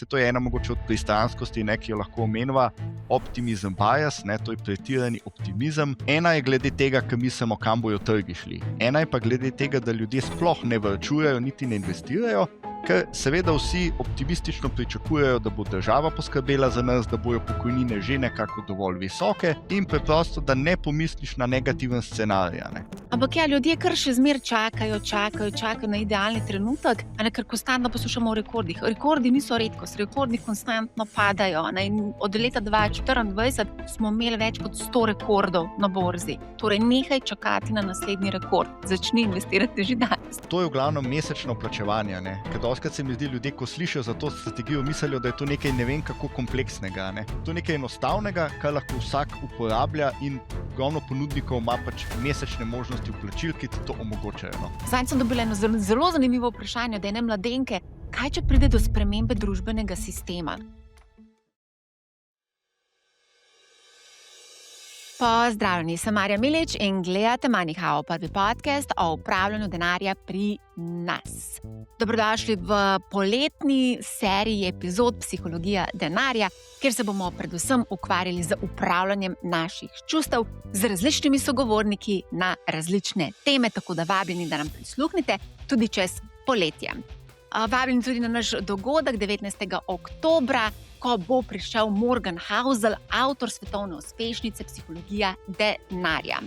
Se to je ena mogoče od pristranskosti, ki jo lahko omenjava, optimizem bias, to je pretirani optimizem. Ena je glede tega, ker mislimo, kam bojo trgi šli. Ena je pa glede tega, da ljudje sploh ne varčujejo, niti ne investirajo, ker seveda vsi optimistično pričakujejo, da bo država poskrbela za nas, da bojo pokojnine že nekako dovolj visoke in preprosto, da ne pomisliš na negativen scenarij. Ampak ljudje kar še zmeraj čakajo na idealni trenutek, ker konstantno poslušamo o rekordih. Rekordi niso redkost, rekordi konstantno padajo. In od leta 2024 smo imeli več kot 100 rekordov na borzi. Torej, nehaj čakati na naslednji rekord. Začni investirati že danes. To je v glavnem mesečno plačevanje. Ker dostikrat se mi zdi, ljudje, ko slišijo za to strategijo, mislijo, da je to nekaj ne vem kako kompleksnega. To je nekaj enostavnega, kar lahko vsak uporablja in ogromno ponudnikov ima mesečne možnosti vplačil, ki ti to omogočajo. Zdaj sem dobila eno zelo zanimivo vprašanje od ene mladenke. Kaj, če pride do spremembe družbenega sistema? Pozdravljeni, sem Marja Milič in gledate MoneyHow, prvi podcast o upravljanju denarja pri nas. Dobrodošli v poletni seriji epizod Psihologija denarja, kjer se bomo predvsem ukvarjali z upravljanjem naših čustev z različnimi sogovorniki na različne teme, tako da vabljeni, da nam prisluhnite tudi čez poletje. Vabljeni tudi na naš dogodek 19. oktobra, ko bo prišel Morgan Housel, avtor svetovne uspešnice Psihologija denarja.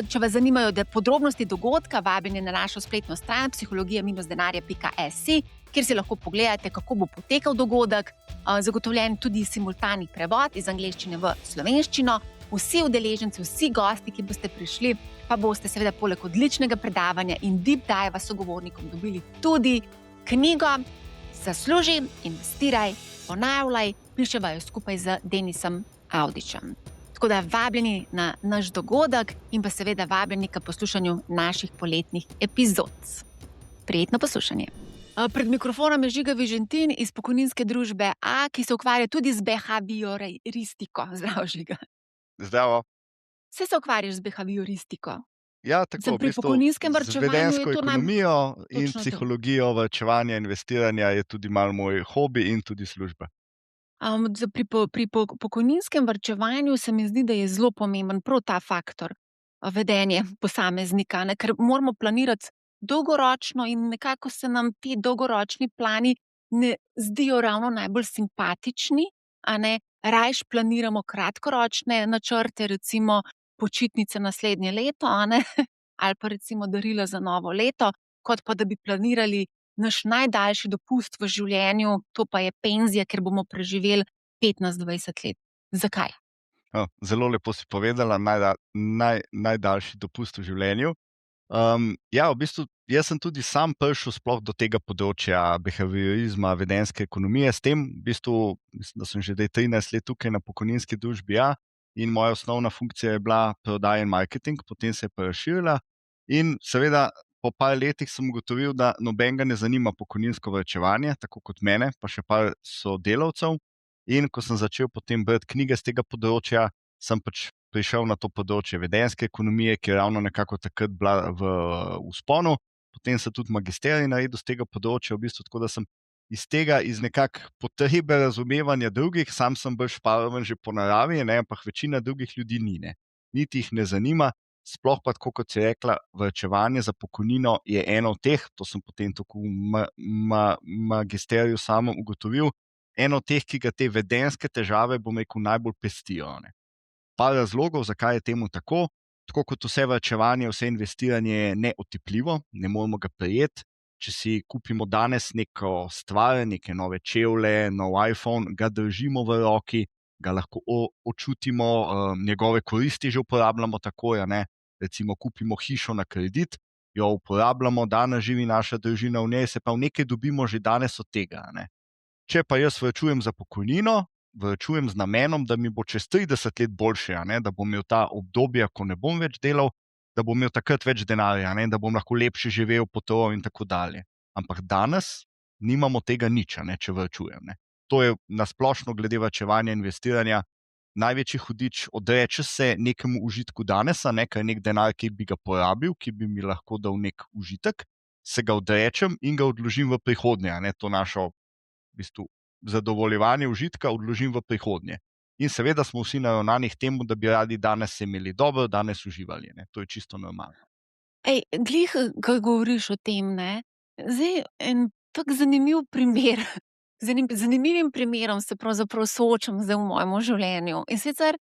Če vas zanimajo podrobnosti dogodka, vabljeni na našo spletno stran psihologija-denarja.si, kjer si lahko pogledate, kako bo potekal dogodek, zagotovljen tudi simultani prevod iz angleščine v slovenščino. Vsi udeleženci, vsi gosti, ki boste prišli, pa boste seveda poleg odličnega predavanja in deep dive sogovornikom dobili tudi knjigo Zasluži, investiraj, ponavljaj, piševa jo skupaj z Denisom Avdićem. Tako da vabljeni na naš dogodek in pa seveda vabljeni k poslušanju naših poletnih epizod. Prijetno poslušanje. Pred mikrofonom je Žiga Vižentin iz pokojninske družbe A, ki se ukvarja tudi z behavioristiko. Zdravo, Žiga. Zdravo. Vse se ukvarjaš z behavioristiko? Ja, tako, pri pokojninskem varčevanju z vedenjsko je to ekonomijo in Točno to. psihologijo varčevanja, investiranja je tudi malo moj hobi in tudi služba. Pri pokojninskem varčevanju se mi zdi, da je zelo pomemben prav ta faktor vedenje posameznika, ker moramo planirati dolgoročno in nekako se nam ti dolgoročni plani ne zdijo ravno najbolj simpatični, rajš planiramo kratkoročne načrte, recimo počitnice naslednje leto, ali pa recimo darila za novo leto, kot pa da bi planirali naš najdaljši dopust v življenju, to pa je penzija, ker bomo preživeli 15-20 let. Zakaj? Zelo lepo si povedala, najdaljši dopust v življenju. V bistvu, jaz sem tudi sam prišel sploh do tega področja behaviorizma, vedenjske ekonomije. S tem, v bistvu, mislim, da sem že 13 let tukaj na pokojninski družbi A in moja osnovna funkcija je bila prodaja in marketing, potem se je pa razširila in seveda po par letih sem ugotovil, da nobenega ne zanima pokojninsko varčevanje, tako kot mene, pa še par sodelavcev. In ko sem začel potem brati knjige z tega področja, sem prišel na to področje vedenjske ekonomije, ki je ravno nekako takrat bila v vzponu. Potem sem tudi magisterij naredil z tega področja, v bistvu tako, da sem iz nekak potrebe razumevanja drugih, sam sem bolj šparoven že po naravi, ampak večina drugih ljudi ni. Niti jih ne zanima, sploh pa tako, kot si rekla, varčevanje za pokojnino je eno od teh, to sem potem tako v magisteriju samem ugotovil, eno od teh, ki ga te vedenjske težave, bom rekel, najbolj pestijo. Par razlogov, zakaj je temu tako. Tako kot vse varčevanje, vse investiranje je neotipljivo, ne moremo ga prijeti. Če si kupimo danes neko stvar, neke nove čevlje, nov iPhone, ga držimo v roki, ga lahko očutimo, njegove koristi že uporabljamo takoj. Recimo kupimo hišo na kredit, jo uporabljamo, danes živi naša družina v njej, se pa v nekaj dobimo že danes od tega. Če pa jaz varčujem za pokojnino, varčujem z namenom, da mi bo čez 30 let boljše, da bom imel ta obdobja, ko ne bom več delal, da bom imel takrat več denarja, da bom lahko lepše živel, potoval in tako dalje. Ampak danes nimamo tega nič, če varčujem. To je nasplošno glede varčevanja in investiranja največji hudič. Odreče se nekemu užitku danes, ker je nek denar, ki bi ga porabil, ki bi mi lahko dal nek užitek, se ga odrečem in ga odložim v prihodnje. To našo v bistvu zadovoljevanje užitka odložim v prihodnje. In seveda smo vsi naravnani k temu, da bi radi danes se imeli dobro, danes uživali. Ne? To je čisto normalno. Ej, glih, ko govoriš o tem, ne, zdaj en tak zanimiv primer, zanimivim primerom se pravzaprav soočam zdaj v mojem življenju. In sicer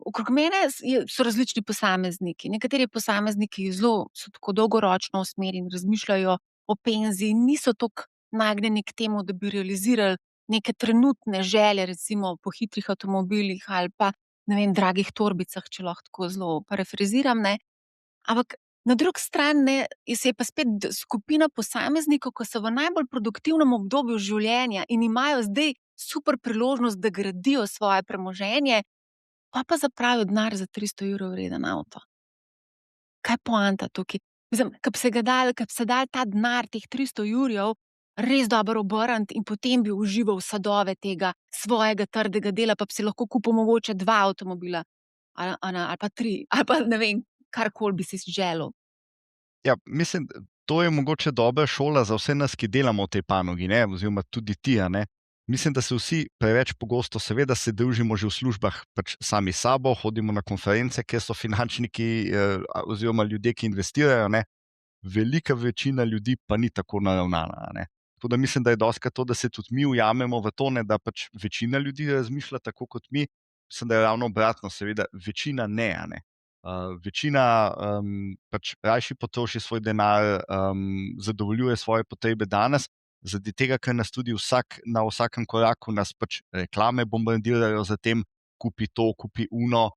okrog mene so različni posamezniki. Nekateri posamezniki so tako dolgoročno usmerjeni, razmišljajo o penziji, niso tako nagnjeni k temu, da bi realizirali neke trenutne želje, recimo po hitrih avtomobilih ali pa, ne vem, dragih torbicah, če lahko tako zelo parafraziram, ne. Ampak na drugi strani se je pa spet skupina posameznikov, ki so v najbolj produktivnem obdobju življenja in imajo zdaj super priložnost, da gradijo svoje premoženje, pa zapravijo denar za 300 € vreden avto. Kaj je poanta tukaj? Mislim, ko bi se dal ta denar, teh 300 € res dobro obrniti in potem bi užival sadove tega svojega trdega dela, pa bi si lahko kupil mogoče 2 avtomobila ali pa 3, ali pa ne vem, karkoli bi si želel. Ja, mislim, to je mogoče dobra šola za vse nas, ki delamo v tej panogi, ne? Oziroma tudi ti. Mislim, da se vsi preveč pogosto, seveda, se družimo že v službah pač sami s sabo, hodimo na konference, kjer so finančniki oziroma ljudje, ki investirajo. Ne? Velika večina ljudi pa ni tako naravnana. Ne? Tako da mislim, da je dostikrat to, da se tudi mi ujamemo v to, ne, da pač večina ljudi razmišlja tako kot mi. Mislim, da je ravno obratno, seveda, večina ne. Večina pač rajši potroši svoj denar, zadovoljuje svoje potrebe danes, zaradi tega, ker nas tudi na vsakem koraku nas pač reklame bombardirajo za tem, kupi to, kupi uno,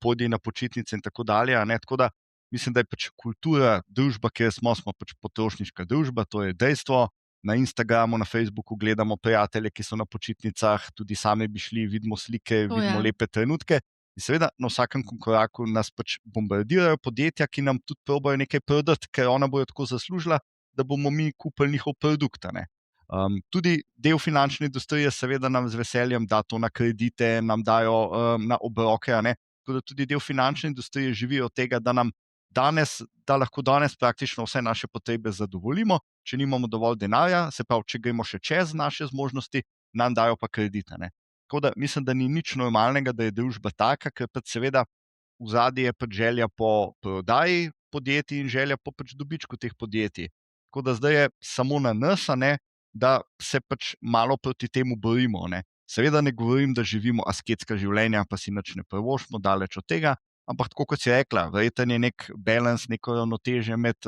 pojdi na počitnice in tako dalje. Tako da mislim, da je pač kultura, družba, kjer smo pač potrošniška družba, to je dejstvo. Na Instagramu, na Facebooku gledamo prijatelje, ki so na počitnicah, tudi sami bi šli, vidimo slike, vidimo lepe trenutke. In seveda na vsakem koraku nas pač bombardirajo podjetja, ki nam tudi probajo nekaj prodati, ker ona bojo tako zaslužila, da bomo mi kupili njihov produkt. Tudi del finančne industrije seveda nam z veseljem da to na kredite, nam dajo na obroke. Tako da tudi del finančne industrije živi od tega, da lahko danes praktično vse naše potrebe zadovoljimo, če nimamo dovolj denarja, se pravi, če gremo še čez naše zmožnosti, nam dajo pa kredite. Tako da mislim, da ni nič normalnega, da je družba taka, ker pač seveda v zadnji je pač želja po prodaji podjetij in želja po pač dobičku teh podjetij. Tako da zdaj je samo na nas, da se pač malo proti temu borimo. Seveda ne govorim, da živimo asketska življenja, pa si nič ne privoščimo, daleč od tega, ampak tako kot si rekla, verjetno je nek balans, neko ravnotežje med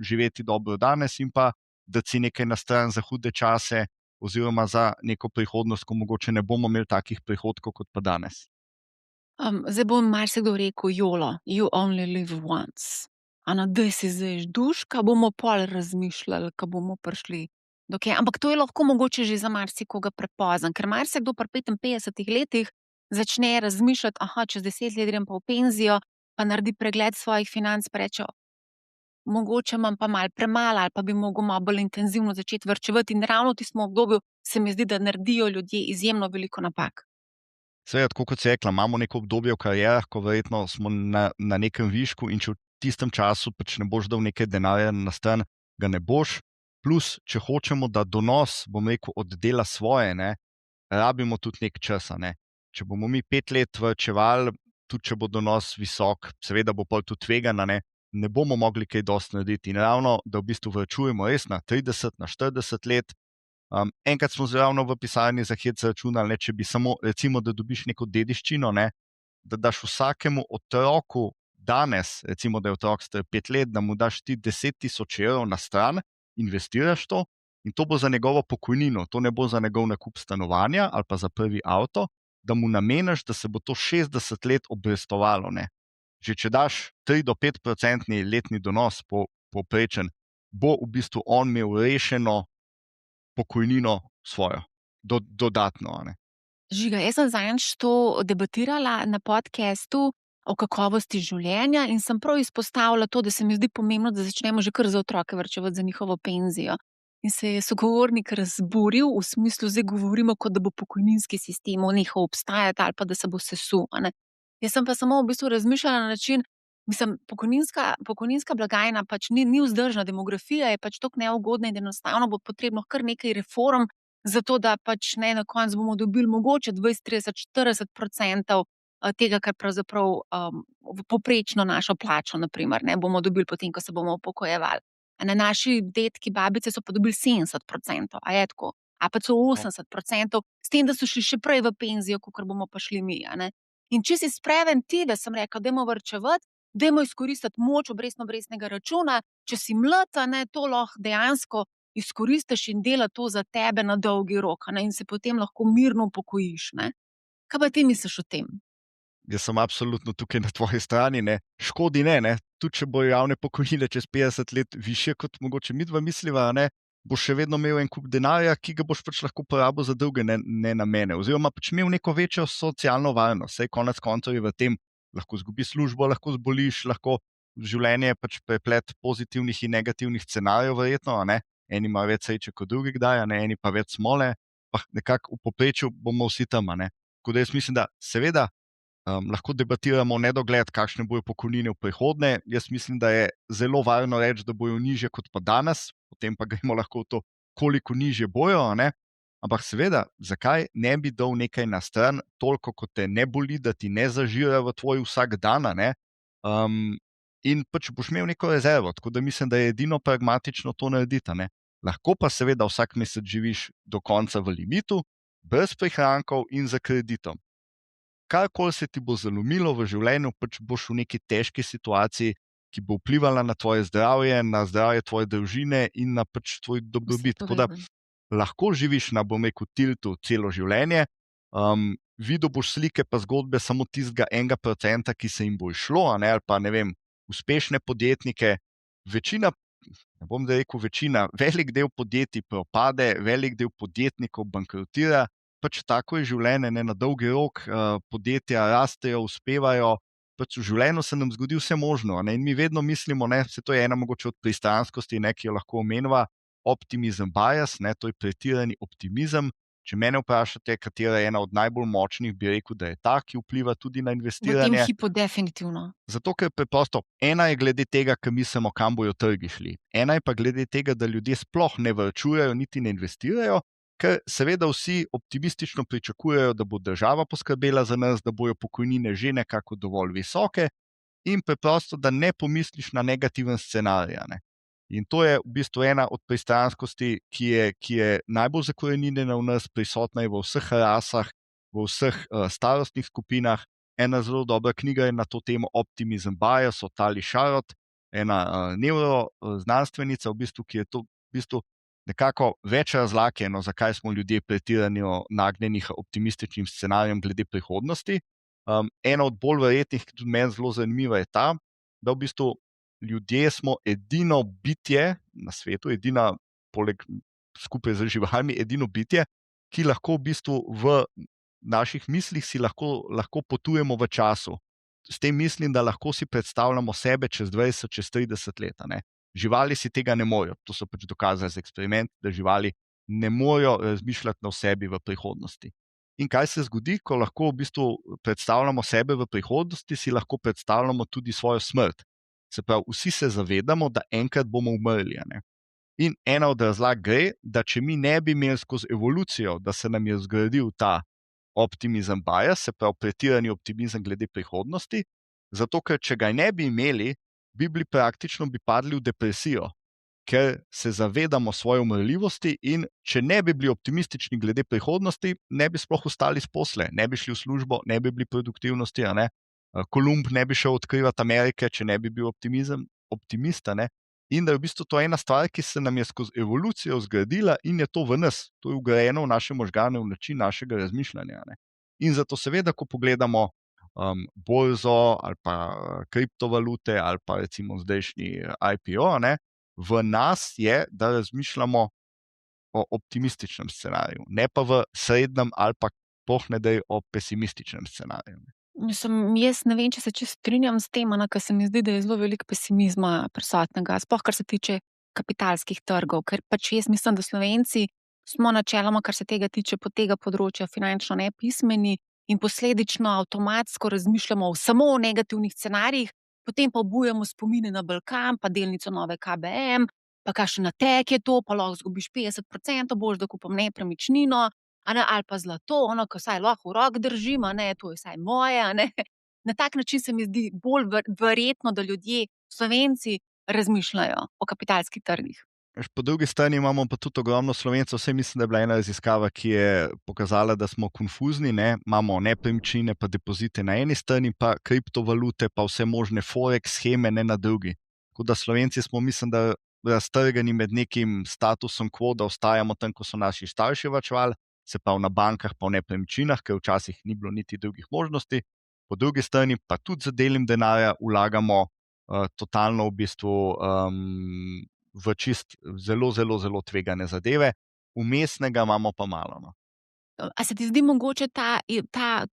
živeti dobro danes in pa da si nekaj na stran za hude čase, oziroma za neko prihodnost, ko mogoče ne bomo imeli takih prihodkov kot pa danes. Zdaj bo marsikdo rekel: "YOLO, you only live once." Daj si zdaj žduška, bomo pol razmišljali, ko bomo prišli do kje. Ampak to je lahko mogoče že za marsikoga prepozno, ker marsikdo pri 55 letih začne razmišljati: "Aha, čez 10 let grem pa v penzijo," pa naredi pregled svojih financ, pa reče: "Mogoče imam pa malo premalo ali pa bi mogel malo bolj intenzivno začeti varčevati." In ravno v tistem obdobju se mi zdi, da naredijo ljudje izjemno veliko napak. Seveda, tako kot si rekla, imamo neko obdobje v karierah, ko verjetno smo na nekem višku in če v tistem času pač ne boš dal nekaj denarja na stran, ga ne boš. Plus, če hočemo, da donos, bom rekel, oddela svoje, rabimo tudi nekaj časa. Če bomo mi 5 let varčevali, tudi če bo donos visok, seveda bo pol tudi tvegano, ne bomo mogli kaj dosti narediti. In ravno, da v bistvu varčujemo res na 30, na 40 let. Enkrat smo ravno v pisarni za hec računali, če bi samo, recimo, da dobiš neko dediščino, da daš vsakemu otroku danes, recimo, da je otrok star 5 let, da mu daš ti 10 000 € na stran, investiraš to in to bo za njegovo pokojnino, to ne bo za njegov nakup stanovanja ali pa za prvi avto, da mu nameniš, da se bo to 60 let obrestovalo. Že če daš 3 do 5% letni donos povprečen, bo v bistvu on imel rešeno pokojnino svojo, dodatno. Žiga, jaz sem zadnjič to debatirala na podcastu o kakovosti življenja in sem prav izpostavila to, da se mi zdi pomembno, da začnemo že kar za otroke varčevati za njihovo penzijo. In se je sogovornik razburil, v smislu, zdaj govorimo, kot da bo pokojninski sistem nehal obstajati ali pa da se bo sesul. Jaz sem pa samo v bistvu razmišljala na način, mislim, pokojninska blagajna pač ni vzdržna, demografija je pač tako neugodna in enostavno bo potrebno kar nekaj reform, zato da pač ne na koncu bomo dobili mogoče 20, 30, 40% tega, kar pravzaprav poprečno našo plačo, naprimer, ne bomo dobili potem, ko se bomo upokojevali. Naši dedki, babice so pa dobili 70%, a je tako? A pa celo 80%, s tem, da so šli še prej v penzijo, kakor bomo pa šli mi, a ne. In čisto iz preventive sem rekla, dajmo varčevati, dajmo izkoristiti moč obrestno-obrestnega računa, če si mlad, a ne, to lahko dejansko izkoristiš in dela to za tebe na dolgi rok, a ne, in se potem lahko mirno upokojiš, ne. Kaj pa ti misliš o tem? Jaz sem absolutno tukaj na tvoji strani, ne. Škodi ne. Tudi če bojo javne pokojnine čez 50 let višje, kot mogoče midva misliva, a ne, boš še vedno imel en kup denarja, ki ga boš pač lahko porabil za druge namene. Oziroma pač imel neko večjo socialno varnost. Saj konec koncev je v tem, lahko izgubiš službo, lahko zboliš, lahko življenje je pač preplet pozitivnih in negativnih scenarijev verjetno, a ne. Eni imajo več sreče kot drugi kdaj, a ne, eni pa več smole, pa nekako v povprečju bomo vsi tam, a ne. Tako da jaz mislim, da seveda lahko debatiramo v nedogled, kakšne bojo pokojnine v prihodnje. Jaz mislim, da je zelo varno reči, da bojo nižje kot pa danes, potem pa gremo lahko v to, koliko nižje bojo, a ne. Ampak seveda, zakaj ne bi dal nekaj na stran, toliko kot te ne boli, da ti ne zažira v tvoj vsak dan, a ne. In pač boš imel neko rezervo, tako da mislim, da je edino pragmatično to narediti, a ne. Lahko pa seveda vsak mesec živiš do konca v limitu, brez prihrankov in za kreditom. Karkoli se ti bo zalomilo v življenju, pač boš v neki težki situaciji, ki bo vplivala na tvoje zdravje, na zdravje tvoje družine in na pač tvoj dobrobit. Tako da lahko živiš na, bom rekel, tiltu celo življenje, videl boš slike pa zgodbe samo tistega 1%, ki se jim bo izšlo, a ne, ali pa ne vem, uspešne podjetnike, večina, ne bom da rekel večina, velik del podjetij propade, velik del podjetnikov bankrotira. Pač tako je življenje, ne, na dolgi rok, podjetja rastejo, uspevajo, pač v življenju se nam zgodi vse možno, ne, in mi vedno mislimo, ne, se to je ena mogoče od pristranskosti, ne, ki jo lahko omenjava, optimizem bias, ne, to je pretirani optimizem. Če mene vprašate, katera je ena od najbolj močnih, bi rekel, da je ta, ki vpliva tudi na V tem investiranje. hipu definitivno. Zato, ker preprosto, ena je glede tega, ker mislimo, kam bojo trgi šli. Ena je pa glede tega, da ljudje sploh ne varčujejo, niti ne investirajo, ker seveda vsi optimistično pričakujejo, da bo država poskrbela za nas, da bojo pokojnine že nekako dovolj visoke in preprosto, da ne pomisliš na negativen scenarij, a ne. In to je v bistvu ena od pristranskosti, ki je najbolj zakoreninjena v nas, prisotna je v vseh rasah, v vseh starostnih skupinah. Ena zelo dobra knjiga je na to temo Optimism Bias od Tali Sharot, ena neuroznanstvenica, v bistvu, ki je to v bistvu nekako več razlag je, no, zakaj smo ljudje pretirano nagnjeni k optimističnim scenarijem glede prihodnosti. Ena od bolj verjetnih, ki tudi meni zelo zanimiva, je ta, da v bistvu ljudje smo edino bitje na svetu, edina, poleg skupaj z živalmi, edino bitje, ki lahko v bistvu v naših mislih si lahko potujemo v času. S tem mislim, da lahko si predstavljamo sebe čez 20, čez 30 let, a ne. Živali si tega ne morejo, to so pač dokazali z eksperimenti, da živali ne morejo razmišljati o sebi v prihodnosti. In kaj se zgodi, ko lahko v bistvu predstavljamo sebe v prihodnosti, si lahko predstavljamo tudi svojo smrt. Se pravi, vsi se zavedamo, da enkrat bomo umrli, a ne. In ena od razlag gre, da če mi ne bi imeli skozi evolucijo, da se nam je zgradil ta optimizem bias, se pravi pretirani optimizem glede prihodnosti, zato ker če ga ne bi imeli, bi praktično padli v depresijo, ker se zavedamo svoje umrljivosti in če ne bi bili optimistični glede prihodnosti, ne bi sploh ostali s posle, ne bi šli v službo, ne bi bili produktivnosti, a ne. Kolumb ne bi šel odkrivati Amerike, če ne bi bil optimist, a ne. In da je v bistvu to ena stvar, ki se nam je skozi evolucijo zgradila in je to v nas, to je vgrajeno v naše možgane, v način našega razmišljanja, ne. In zato seveda, ko pogledamo borzo ali pa kriptovalute ali pa recimo zdajšnji IPO, a ne, v nas je, da razmišljamo o optimističnem scenariju, ne pa v srednjem ali pa sploh ne daj o pesimističnem scenariju. Jaz ne vem, če se čisto strinjam s tem, ker se mi zdi, da je zelo veliko pesimizma prisotnega, sploh kar se tiče kapitalskih trgov, ker pač jaz mislim, da Slovenci smo načeloma, kar se tega tiče, po tega področja finančno nepismeni in posledično avtomatsko razmišljamo samo o negativnih scenarijih, potem pa obujamo spomine na Balkan, pa delnico Nove KBM, pa kakšen nateg je to, pa lahko izgubiš 50%, boš da kupim nepremičnino, a ne, ali pa zlato, ono, ko vsaj lahko v roki držim, a ne, to je vsaj moje, a ne. Na tak način se mi zdi bolj verjetno, da ljudje, Slovenci, razmišljajo o kapitalskih trgih. Veš, po drugi strani imamo pa tudi ogromno Slovencev, vse mislim, da je bila ena raziskava, ki je pokazala, da smo konfuzni, ne? Imamo nepremičnine pa depozite na eni strani, pa kriptovalute, pa vse možne forex sheme ne na drugi. Tako da Slovenci smo, mislim, da raztrgani med nekim statusom quo, da ostajamo tam, ko so naši starši varčevali, se pravi na bankah pa v nepremičninah, ker včasih ni bilo niti drugih možnosti. Po drugi strani pa tudi z delom denarja vlagamo totalno v bistvu v čist zelo, zelo, zelo tvegane zadeve, vmesnega imamo pa malo. No. A se ti zdi mogoče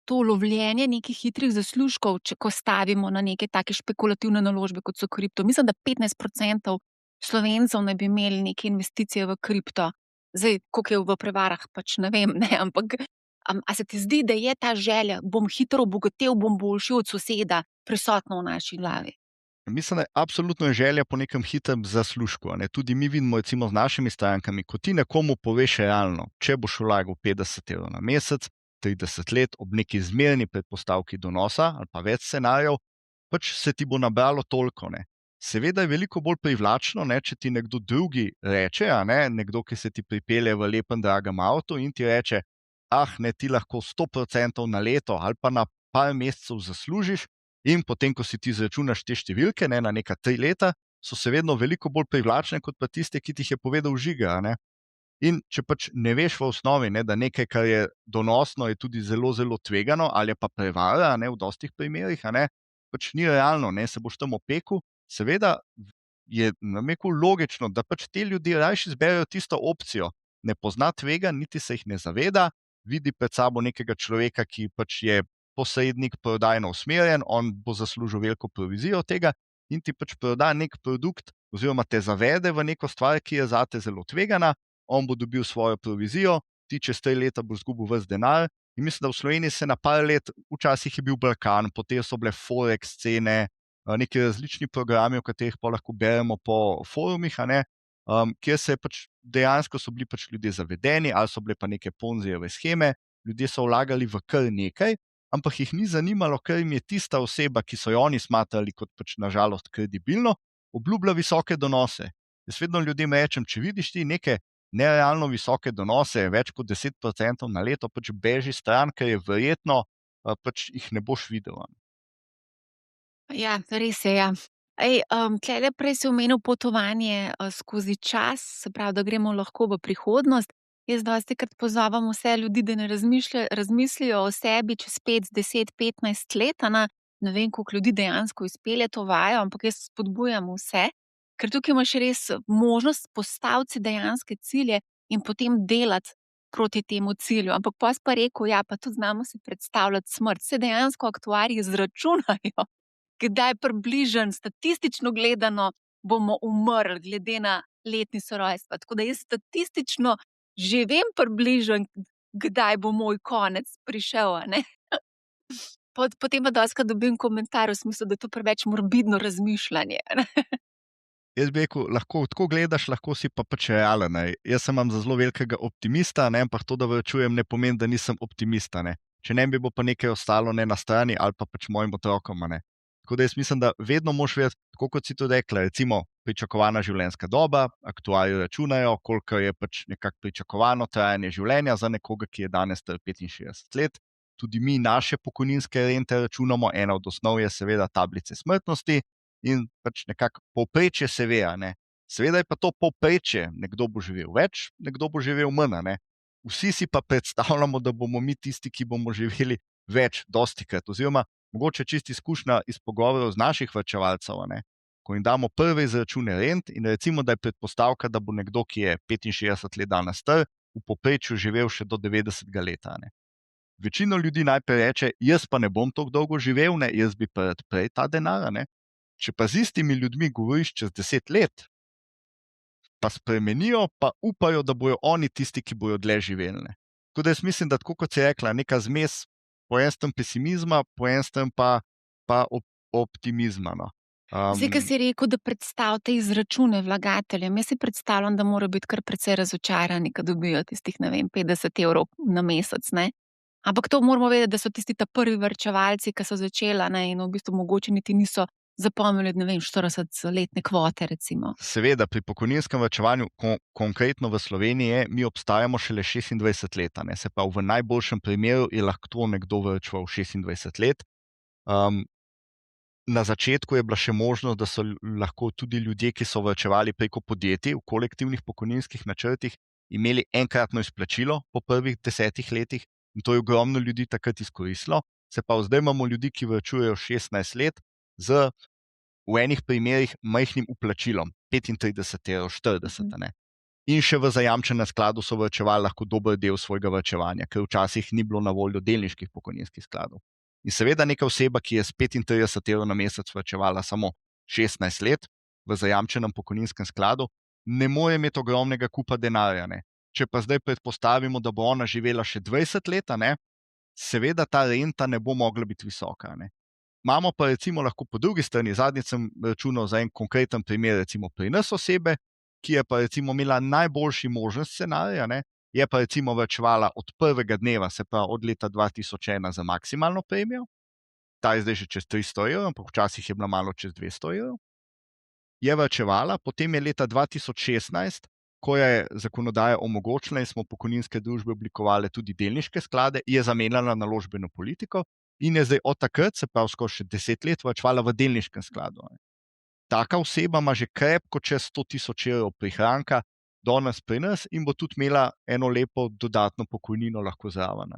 to lovljenje nekih hitrih zaslužkov, ko stavimo na neke take špekulativne naložbe, kot so kripto? Mislim, da 15% Slovencev naj bi imeli neke investicije v kripto. Zdaj, koliko je v prevarah, pač ne vem, ne, ampak a se ti zdi, da je ta želja, bom hitro obogatel, bom boljši od soseda, prisotna v naši glavi? Mislim, da je absolutno želja po nekem hitrem zaslužku. Ne? Tudi mi vidimo, recimo, z našimi strankami, ko ti nekomu poveš realno, če boš vlagal 50 evrov na mesec, 30 let, ob neki zmerni predpostavki donosa ali pa več scenarijev, pač se ti bo nabralo toliko. Ne? Seveda je veliko bolj privlačno, ne, če ti nekdo drugi reče, nekdo, ki se ti pripelje v lepem, dragem avtu in ti reče, ne, ti lahko 100% na leto ali pa na par mesecev zaslužiš. In potem, ko si ti izračunaš te številke, ne, na neka 3 leta, so se vedno veliko bolj privlačne, kot pa tiste, ki ti jih je povedal Žiga. Ne. In če pač ne veš v osnovi, ne, da nekaj, kar je donosno, je tudi zelo, zelo tvegano, ali je pa prevara, ne, v dostih primerih, ne, pač ni realno, ne, se boš tam opekel. Seveda je namreku logično, da pač te ljudje rajši izberejo tisto opcijo, ne pozna tvega, niti se jih ne zaveda, vidi pred sabo nekega človeka, ki pač je posrednik prodajno usmerjen, on bo zaslužil veliko provizijo od tega in ti pač proda nek produkt oziroma te zavede v neko stvar, ki je zate zelo tvegana, on bo dobil svojo provizijo, ti čez 3 leta boš izgubil ves denar in mislim, da v Sloveniji se na par let, včasih je bil Balkan, potem so bile forex cene, neki različni programi, o katerih pa lahko beremo po forumih, kjer se je pač dejansko so bili pač ljudje zavedeni ali so bile pa neke ponzijeve sheme, ljudje so vlagali v kar nekaj, ampak jih ni zanimalo, ker jim je tista oseba, ki so jo oni smatrali kot pač nažalost kredibilno, obljubila visoke donose. Jaz vedno ljudem rečem, če vidiš ti neke nerealno visoke donose, več kot 10% na leto, pač beži stran, ker je verjetno, pač jih ne boš videl. Ja, res je, ja. Tlele prej si omenil potovanje, skozi čas, se pravi, da gremo lahko v prihodnost. Jaz dostikrat pozovem vse ljudi, da ne razmislijo o sebi čez 5, 10, 15 let, a ne. Ne vem, koliko ljudi dejansko izpelje to vajo, ampak jaz spodbujam vse, ker tukaj imaš res možnost postaviti si dejanske cilje in potem delati proti temu cilju. Ampak pol si pa rekel, ja, pa tudi znamo si predstavljati smrt. Saj dejansko aktuarji izračunajo, kdaj približno, statistično gledano, bomo umrli, glede na letnico rojstva. Tako da jaz statistično že vem približno, kdaj bo moj konec prišel, a ne. Potem pa dostikrat dobim komentar v smislu, da je to preveč morbidno razmišljanje, a ne. Jaz bi rekel, lahko tako gledaš, lahko si pa pač realen. Ne. Jaz sem vam za zelo velikega optimista, ne, ampak to, da varčujem, ne pomeni, da nisem optimista. Ne. Če ne bi bo pa nekaj ostalo ne na strani ali pa pač mojim otrokom. Ne. Tako da jaz mislim, da vedno moš vedeti, tako kot si to rekla, recimo pričakovana življenjska doba, aktuarji računajo, koliko je pač nekako pričakovano trajanje življenja za nekoga, ki je danes star 65 let. Tudi mi naše pokojninske rente računamo, ena od osnov je seveda tablice smrtnosti in pač nekako povprečje se ve, ne. Seveda je pa to povprečje, nekdo bo živel več, nekdo bo živel manj, ne. Vsi si pa predstavljamo, da bomo mi tisti, ki bomo živeli več, dostikrat, oziroma mogoče čisto izkušnja iz pogovorov z naših varčevalcev, ko jim damo prve izračune rent in recimo, da je predpostavka, da bo nekdo, ki je 65 let danes star, v povprečju živel še do 90 leta. Ne. Večina ljudi najprej reče, jaz pa ne bom tako dolgo živel, ne, jaz bi pa rad prej ta denar. Ne. Če pa z istimi ljudmi govoriš čez 10 let, pa spremenijo, pa upajo, da bojo oni tisti, ki bojo dlje živeli. Ne. Tako da jaz mislim, da tako kot si rekla, neka zmes po enem pesimizma, po enem pa optimizma. No. Zdaj, ki Um, si rekel, da predstavite izračune vlagateljem, jaz si predstavljam, da morajo biti kar precej razočarani, ko dobijo tistih, ne vem, 50 evrov na mesec, ne? Ampak to moramo vedeti, da so tisti ta prvi varčevalci, ki so začela, ne, in v bistvu mogoče niti niso zapomnili, ne vem, 40-letne kvote, recimo. Seveda, pri pokojninskem varčevanju, konkretno v Sloveniji, mi obstajamo šele 26 let. Ne? Se pravi, v najboljšem primeru je lahko nekdo varčeval 26 let. Na začetku je bila še možnost, da so lahko tudi ljudje, ki so varčevali preko podjetij v kolektivnih pokojninskih načrtih, imeli enkratno izplačilo po prvih 10 letih, in to je ogromno ljudi takrat izkoristilo. Se pravi, zdaj imamo ljudi, ki varčujejo 16 let z v enih primerih majhnim uplačilom, 35 evrov, 40. Ne? In še v zajamčenem skladu so varčevali lahko dober del svojega varčevanja, ker včasih ni bilo na voljo delniških pokojninskih skladov. In seveda neka oseba, ki je s 35 evrov na mesec varčevala samo 16 let v zajamčenem pokojninskem skladu, ne more imeti ogromnega kupa denarja. Ne? Če pa zdaj predpostavimo, da bo ona živela še 20 let, seveda ta renta ne bo mogla biti visoka. Ne? Imamo pa recimo lahko po drugi strani, zadnjič sem računal za en konkreten primer, recimo pri nas osebe, ki je pa recimo imela najboljši možen scenarij, je pa recimo varčevala od prvega dneva, se pravi od leta 2001 za maksimalno premijo, ta je zdaj že čez 300 evrov, ampak včasih je bila malo čez 200 evrov, je varčevala, potem je leta 2016, ko je zakonodaja omogočila in smo pokojninske družbe oblikovali tudi delniške sklade, je zamenjala naložbeno politiko in je zdaj od takrat, se pravi skoraj še 10 let, varčevala v delniškem skladu. Taka oseba ima že krepko čez 100 000 evrov prihranka danes pri nas in bo tudi imela eno lepo dodatno pokojnino lahko zraven.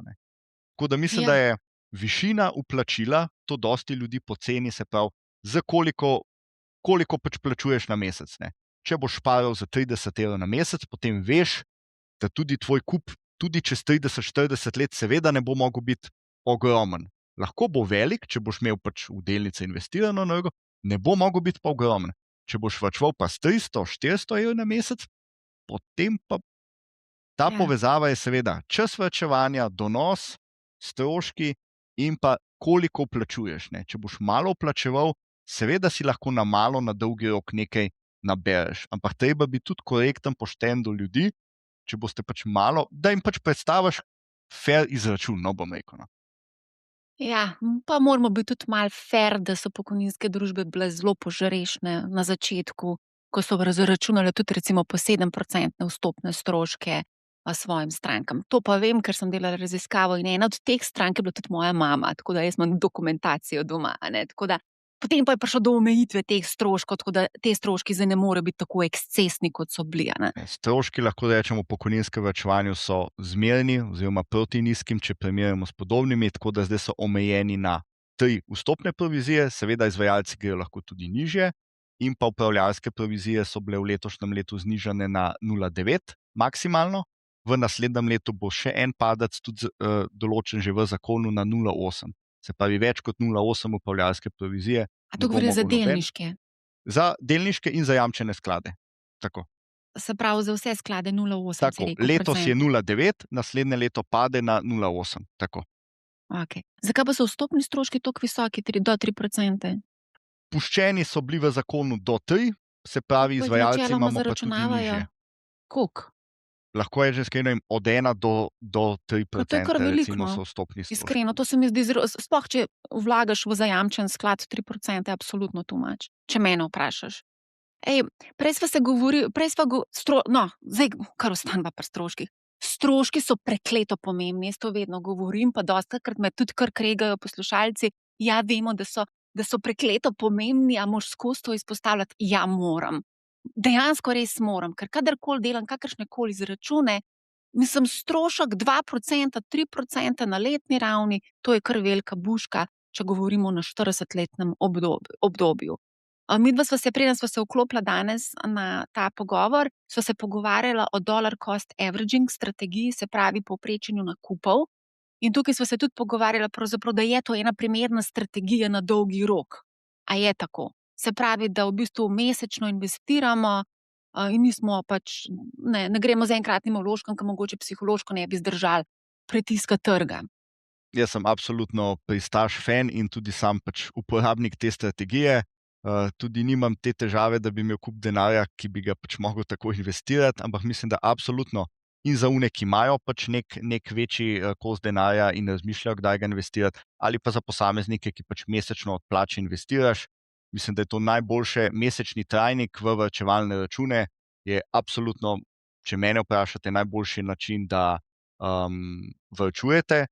Tako da mislim, da je višina vplačila, to dosti ljudi poceni, se pravi, za koliko pač plačuješ na mesec. Ne. Če boš šparal za 30 evrov na mesec, potem veš, da tudi tvoj kup, tudi čez 30-40 let, seveda ne bo mogel biti ogromen. Lahko bo velik, če boš imel pač v delnice investirano, ne bo mogel biti pa ogromen. Če boš varčeval pa s 300-400 evrov na mesec, potem pa ta povezava je seveda čas varčevanja, donos, stroški in pa koliko plačuješ. Ne. Če boš malo plačeval, seveda si lahko na malo, na dolgi rok nekaj nabereš. Ampak treba biti tudi korekten, pošten do ljudi, če boste pač malo, da jim pač predstaviš fair izračun, no bom rekel. No. Ja, pa moramo biti tudi malo fair, da so pokojninske družbe bile zelo požrešne na začetku, ko so zaračunale tudi recimo po 7% vstopne stroške svojim strankam. To pa vem, ker sem delala raziskavo in ena od teh strank je bila tudi moja mama, tako da jaz imam dokumentacijo doma. Tako da potem pa je prišlo do omejitve teh stroškov, tako da te stroški zdaj ne morejo biti tako ekscesni, kot so bili. Stroški, lahko rečemo, v pokojninskem varčevanju so zmerni oziroma proti nizkim, če primerjamo s podobnimi, tako da zdaj so omejeni na 3 vstopne provizije, seveda izvajalci grejo lahko tudi nižje, in pa upravljalske provizije so bile v letošnjem letu znižane na 0,9 maksimalno, v naslednjem letu bo še en padec tudi določen že v zakonu na 0,8. Se pravi, več kot 0,8 upravljalske provizije. A to gre za delniške? Za delniške in zajamčene sklade. Tako. Se pravi, za vse sklade 0,8. Tako, letos je 0,9, naslednje leto pade na 0,8. Tako. Okay. Zakaj pa so vstopni stroški tako visoki, do 3%? Puščeni so bili v zakonu do 3, se pravi, izvajalci imamo pa tudi nižje. Koliko? Lahko je že skrenil od 1 do 3%. To je kar veliko, recimo, so vstopni stroški. Iskreno, to se mi zdi zelo, sploh če vlagaš v zajamčen sklad 3%, je absolutno too much, če mene vprašaš. Prej sva se govorili, zdaj kar ostanva pri stroških. Stroški so prekleto pomembni, jaz to vedno govorim, pa dostikrat me tudi kar kregajo poslušalci. Ja, vemo, da so prekleto pomembni, a moraš skozi to izpostavljati? Ja, moram. Dejansko res moram, ker kadarkoli delam kakršnekoli izračune, mislim, strošek 2%, 3% na letni ravni, to je kar velika buška, če govorimo na 40-letnem obdobju. Midva sva se, preden sva se vklopila danes na ta pogovor, sva se pogovarjala o dollar cost averaging strategiji, se pravi povprečenju nakupov. In tukaj sva se tudi pogovarjala, pravzaprav, da je to ena primerna strategija na dolgi rok. A je tako? Se pravi, da v bistvu mesečno investiramo in nismo pač, ne gremo z enkratnim vložkom, ki mogoče psihološko ne bi zdržali pritiska trga. Jaz sem absolutno pristaš, fan in tudi sam pač uporabnik te strategije. Tudi nimam te težave, da bi imel kup denarja, ki bi ga pač mogel tako investirati, ampak mislim, da absolutno in za one, ki imajo pač nek večji kos denarja in razmišljajo, kdaj ga investirati, ali pa za posameznike, ki pač mesečno od plače investiraš. Mislim, da je to najboljše. Mesečni trajnik v varčevalne račune je absolutno, če mene vprašate, najboljši način, da varčujete,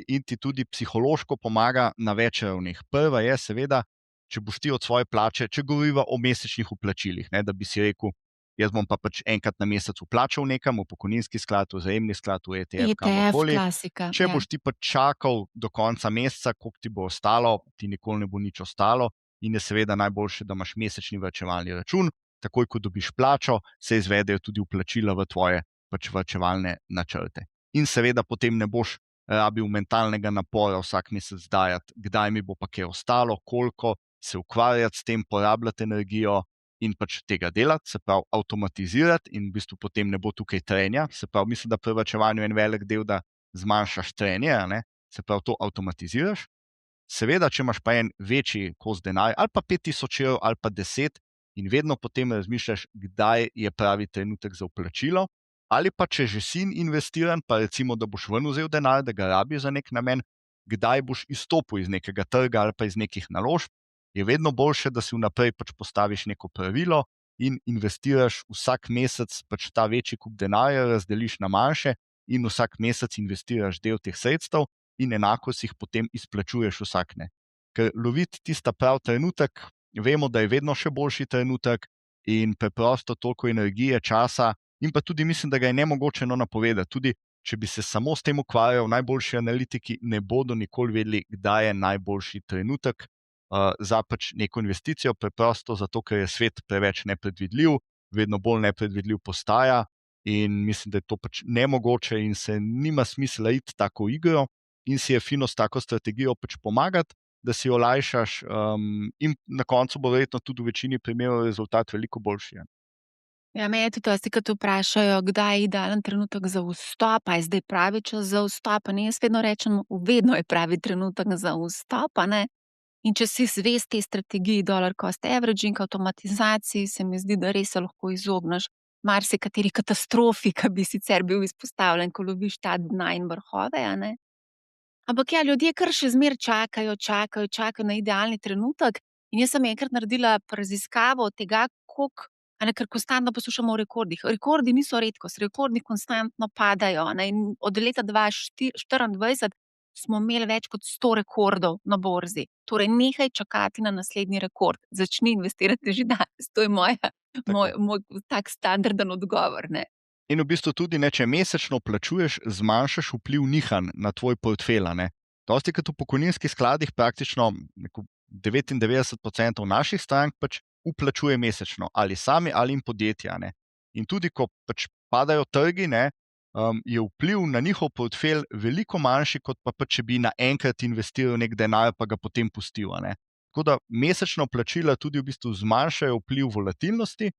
in ti tudi psihološko pomaga na več ravneh. Prva je seveda, če boš ti od svoje plače, če govoriva o mesečnih vplačilih, ne, da bi si rekel, jaz bom pa pač enkrat na mesec vplačal nekam, v pokojninski sklad, v vzajemni sklad, v ETF, ETF, kamorkoli. klasika. Če Ja. boš ti pač čakal do konca meseca, koliko ti bo ostalo, ti nikoli ne bo nič ostalo in je seveda najboljše, da imaš mesečni varčevalni račun, takoj ko dobiš plačo, se izvedejo tudi vplačila v tvoje pač varčevalne načrte. In seveda potem ne boš rabil mentalnega napora vsak mesec dajati, kdaj mi bo pa kaj ostalo, koliko, se ukvarjati s tem, porabljati energijo in pač tega delati, se pravi avtomatizirati in v bistvu potem ne bo tukaj trenja. Se pravi, mislim, da pri varčevanju je en velik del, da zmanjšaš trenje, a ne? Se pravi, to avtomatiziraš. Seveda, če imaš pa en večji kos denarja, ali pa 5000 evrov, ali pa 10, in vedno potem razmišljaš, kdaj je pravi trenutek za vplačilo, ali pa če že si investiran, pa recimo, da boš ven vzel denar, da ga rabiš za nek namen, kdaj boš izstopil iz nekega trga ali pa iz nekih naložb, je vedno boljše, da si vnaprej pač postaviš neko pravilo in investiraš vsak mesec pač ta večji kup denarja, razdeliš na manjše in vsak mesec investiraš del teh sredstev in enako si jih potem izplačuješ vsak ne. Ker loviti tista prav trenutek, vemo, da je vedno še boljši trenutek in preprosto toliko energije, časa in pa tudi mislim, da ga je nemogoče napovedati. Tudi če bi se samo s tem ukvarjal, najboljši analitiki ne bodo nikoli vedeli, kdaj je najboljši trenutek za pač neko investicijo, preprosto zato, ker je svet preveč nepredvidljiv, vedno bolj nepredvidljiv postaja in mislim, da je to pač nemogoče in se nima smisla iti tako igro in si je fino s tako strategijo pač pomagati, da si olajšaš in na koncu bo verjetno tudi v večini primerov rezultat veliko boljši. Ja. Ja, me tudi dostikrat vprašajo, kdaj je idealen trenutek za vstop, a je zdaj pravi čas za vstop, a ne, jaz vedno rečem, vedno je pravi trenutek za vstop, a ne. In če si zvest tej strategiji dollar cost averaging, avtomatizaciji, se mi zdi, da res se lahko izogneš marsikateri katastrofi, ki bi sicer bil izpostavljen, ko loviš ta dna in vrhove, a ne. Ampak ja, ljudje kar še zmeraj čakajo na idealni trenutek. In jaz sem enkrat naredila raziskavo tega, koliko, a ne, ker konstantno poslušamo o rekordih. Rekordi niso redkost, rekordi konstantno padajo, a ne, in od leta 2024 smo imeli več kot 100 rekordov na borzi. Torej, nehaj čakati na naslednji rekord, začni investirati že danes. To je moj tak standarden odgovor, ne. In v bistvu tudi, ne, če mesečno plačuješ, zmanjšaš vpliv nihanj na tvoj portfelj. Dostikrat v pokojninskih skladih praktično 99% naših strank pač vplačuje mesečno, ali sami ali in podjetja. Ne. In tudi, ko pač padajo trgi, ne, je vpliv na njihov portfelj veliko manjši, kot pa če bi naenkrat investiral nek denar, pa ga potem pustil. Tako da mesečna plačila tudi v bistvu zmanjšajo vpliv volatilnosti,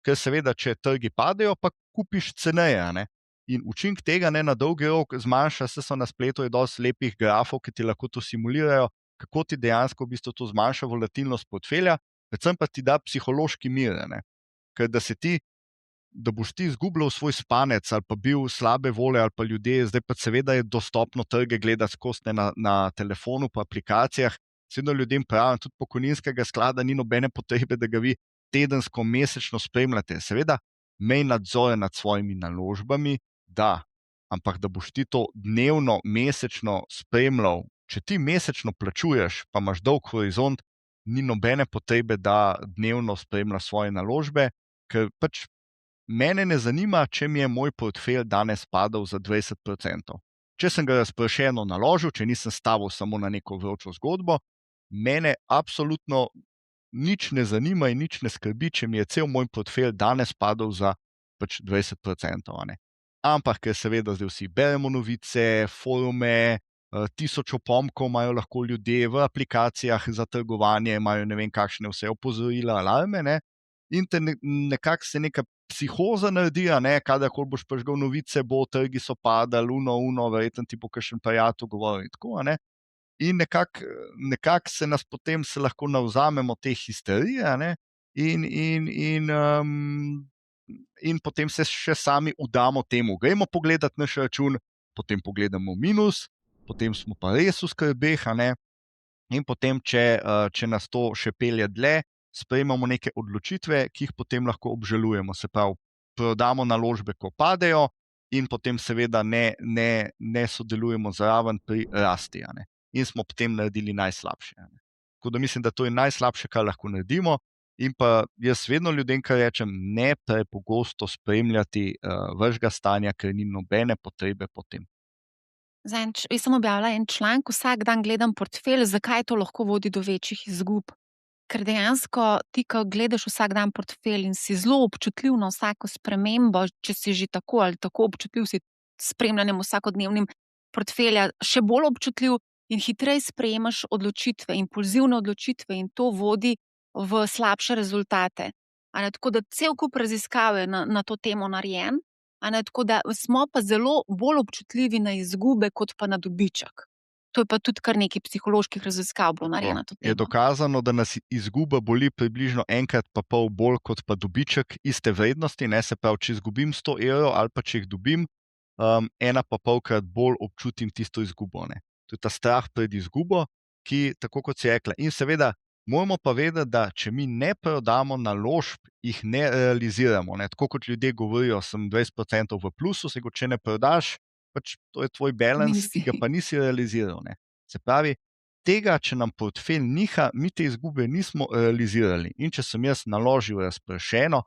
ker seveda, če trgi padejo, pa kupiš ceneje. In učinek tega na dolgi rok zmanjša, se so na spletu je dosti lepih grafov, ki ti lahko to simulirajo, kako ti dejansko v bistvu to zmanjša volatilnost portfelja, predvsem pa ti da psihološki mir. Ker da boš ti izgubljal svoj spanec ali pa bil slabe volje ali pa ljudje, zdaj pa seveda je dostopno trge gledati skozi na telefonu pa aplikacijah, sedno ljudem pravim, tudi pokojninskega sklada ni nobene potrebe, da ga vi tedensko, mesečno spremljate. Seveda, imej nadzor nad svojimi naložbami, da, ampak da boš ti to dnevno, mesečno spremljal, če ti mesečno plačuješ, pa imaš dolg horizont, ni nobene potrebe, da dnevno spremljaš svoje naložbe, ker pač mene ne zanima, če mi je moj portfelj danes padal za 20%. Če sem ga razpršeno naložil, če nisem stavil samo na neko vročo zgodbo, mene absolutno nič ne zanima in nič ne skrbi, če mi je cel moj portfelj danes padel za pač 20%. Ampak, ker seveda zdaj vsi beremo novice, forume, 1000 opomkov imajo lahko ljudje v aplikacijah za trgovanje, imajo ne vem kakšne vse opozorila, alarme, ne? In te nekako se neka psihoza naredi, kadarkoli boš prižgal novice, trgi so padali, verjetno ti bo kakšen prijatelj govoril in tako, in se nas potem se lahko navzamemo te histerije, a ne, in potem se še sami udamo temu. Gremo pogledat naš račun, potem pogledamo minus, potem smo pa res v skrbeh, a ne, in potem, če nas to še pelje dlje, sprejemamo neke odločitve, ki jih potem lahko obžalujemo. Se pravi, prodamo naložbe, ko padejo, in potem seveda ne sodelujemo zraven pri rasti, a ne. In smo potem naredili najslabše, a ne. Tako da mislim, da to je najslabše, kar lahko naredimo. In pa jaz vedno ljudem, kar rečem, ne prepogosto spremljati vašega stanja, ker ni nobene potrebe po tem. Jaz sem objavila en članek, vsak dan gledam portfelj, zakaj to lahko vodi do večjih izgub. Ker dejansko ti, ko gledaš vsak dan portfelj in si zelo občutljiv na vsako spremembo, če si že tako ali tako občutljiv, si spremljanjem vsakodnevnim portfelja še bolj občutljiv in hitreje sprejemaš odločitve, impulzivne odločitve, in to vodi v slabše rezultate. A ne, tako da cel kup raziskav je na to temo narejen, a ne, tako da smo pa zelo bolj občutljivi na izgube kot pa na dobiček. To je pa tudi kar nekaj psiholoških raziskav bilo narejeno na to Je temo. dokazano, da nas izguba boli približno enkrat pa pol bolj kot pa dobiček iste vrednosti, ne, se pravi, če izgubim 100 evrov ali pa če jih dobim, ena pa polkrat bolj občutim tisto izgubo, ne. To je ta strah pred izgubo, ki, tako kot si rekla, in seveda moramo pa vedeti, da če mi ne prodamo naložb, jih ne realiziramo, ne. Tako kot ljudje govorijo, sem 20% v plusu, se če ne prodaš, pač to je tvoj balans, Nisi. ki ga pa nisi realiziral, ne. Se pravi, tega, če nam portfelj niha, mi te izgube nismo realizirali. In če sem jaz naložil razpršeno,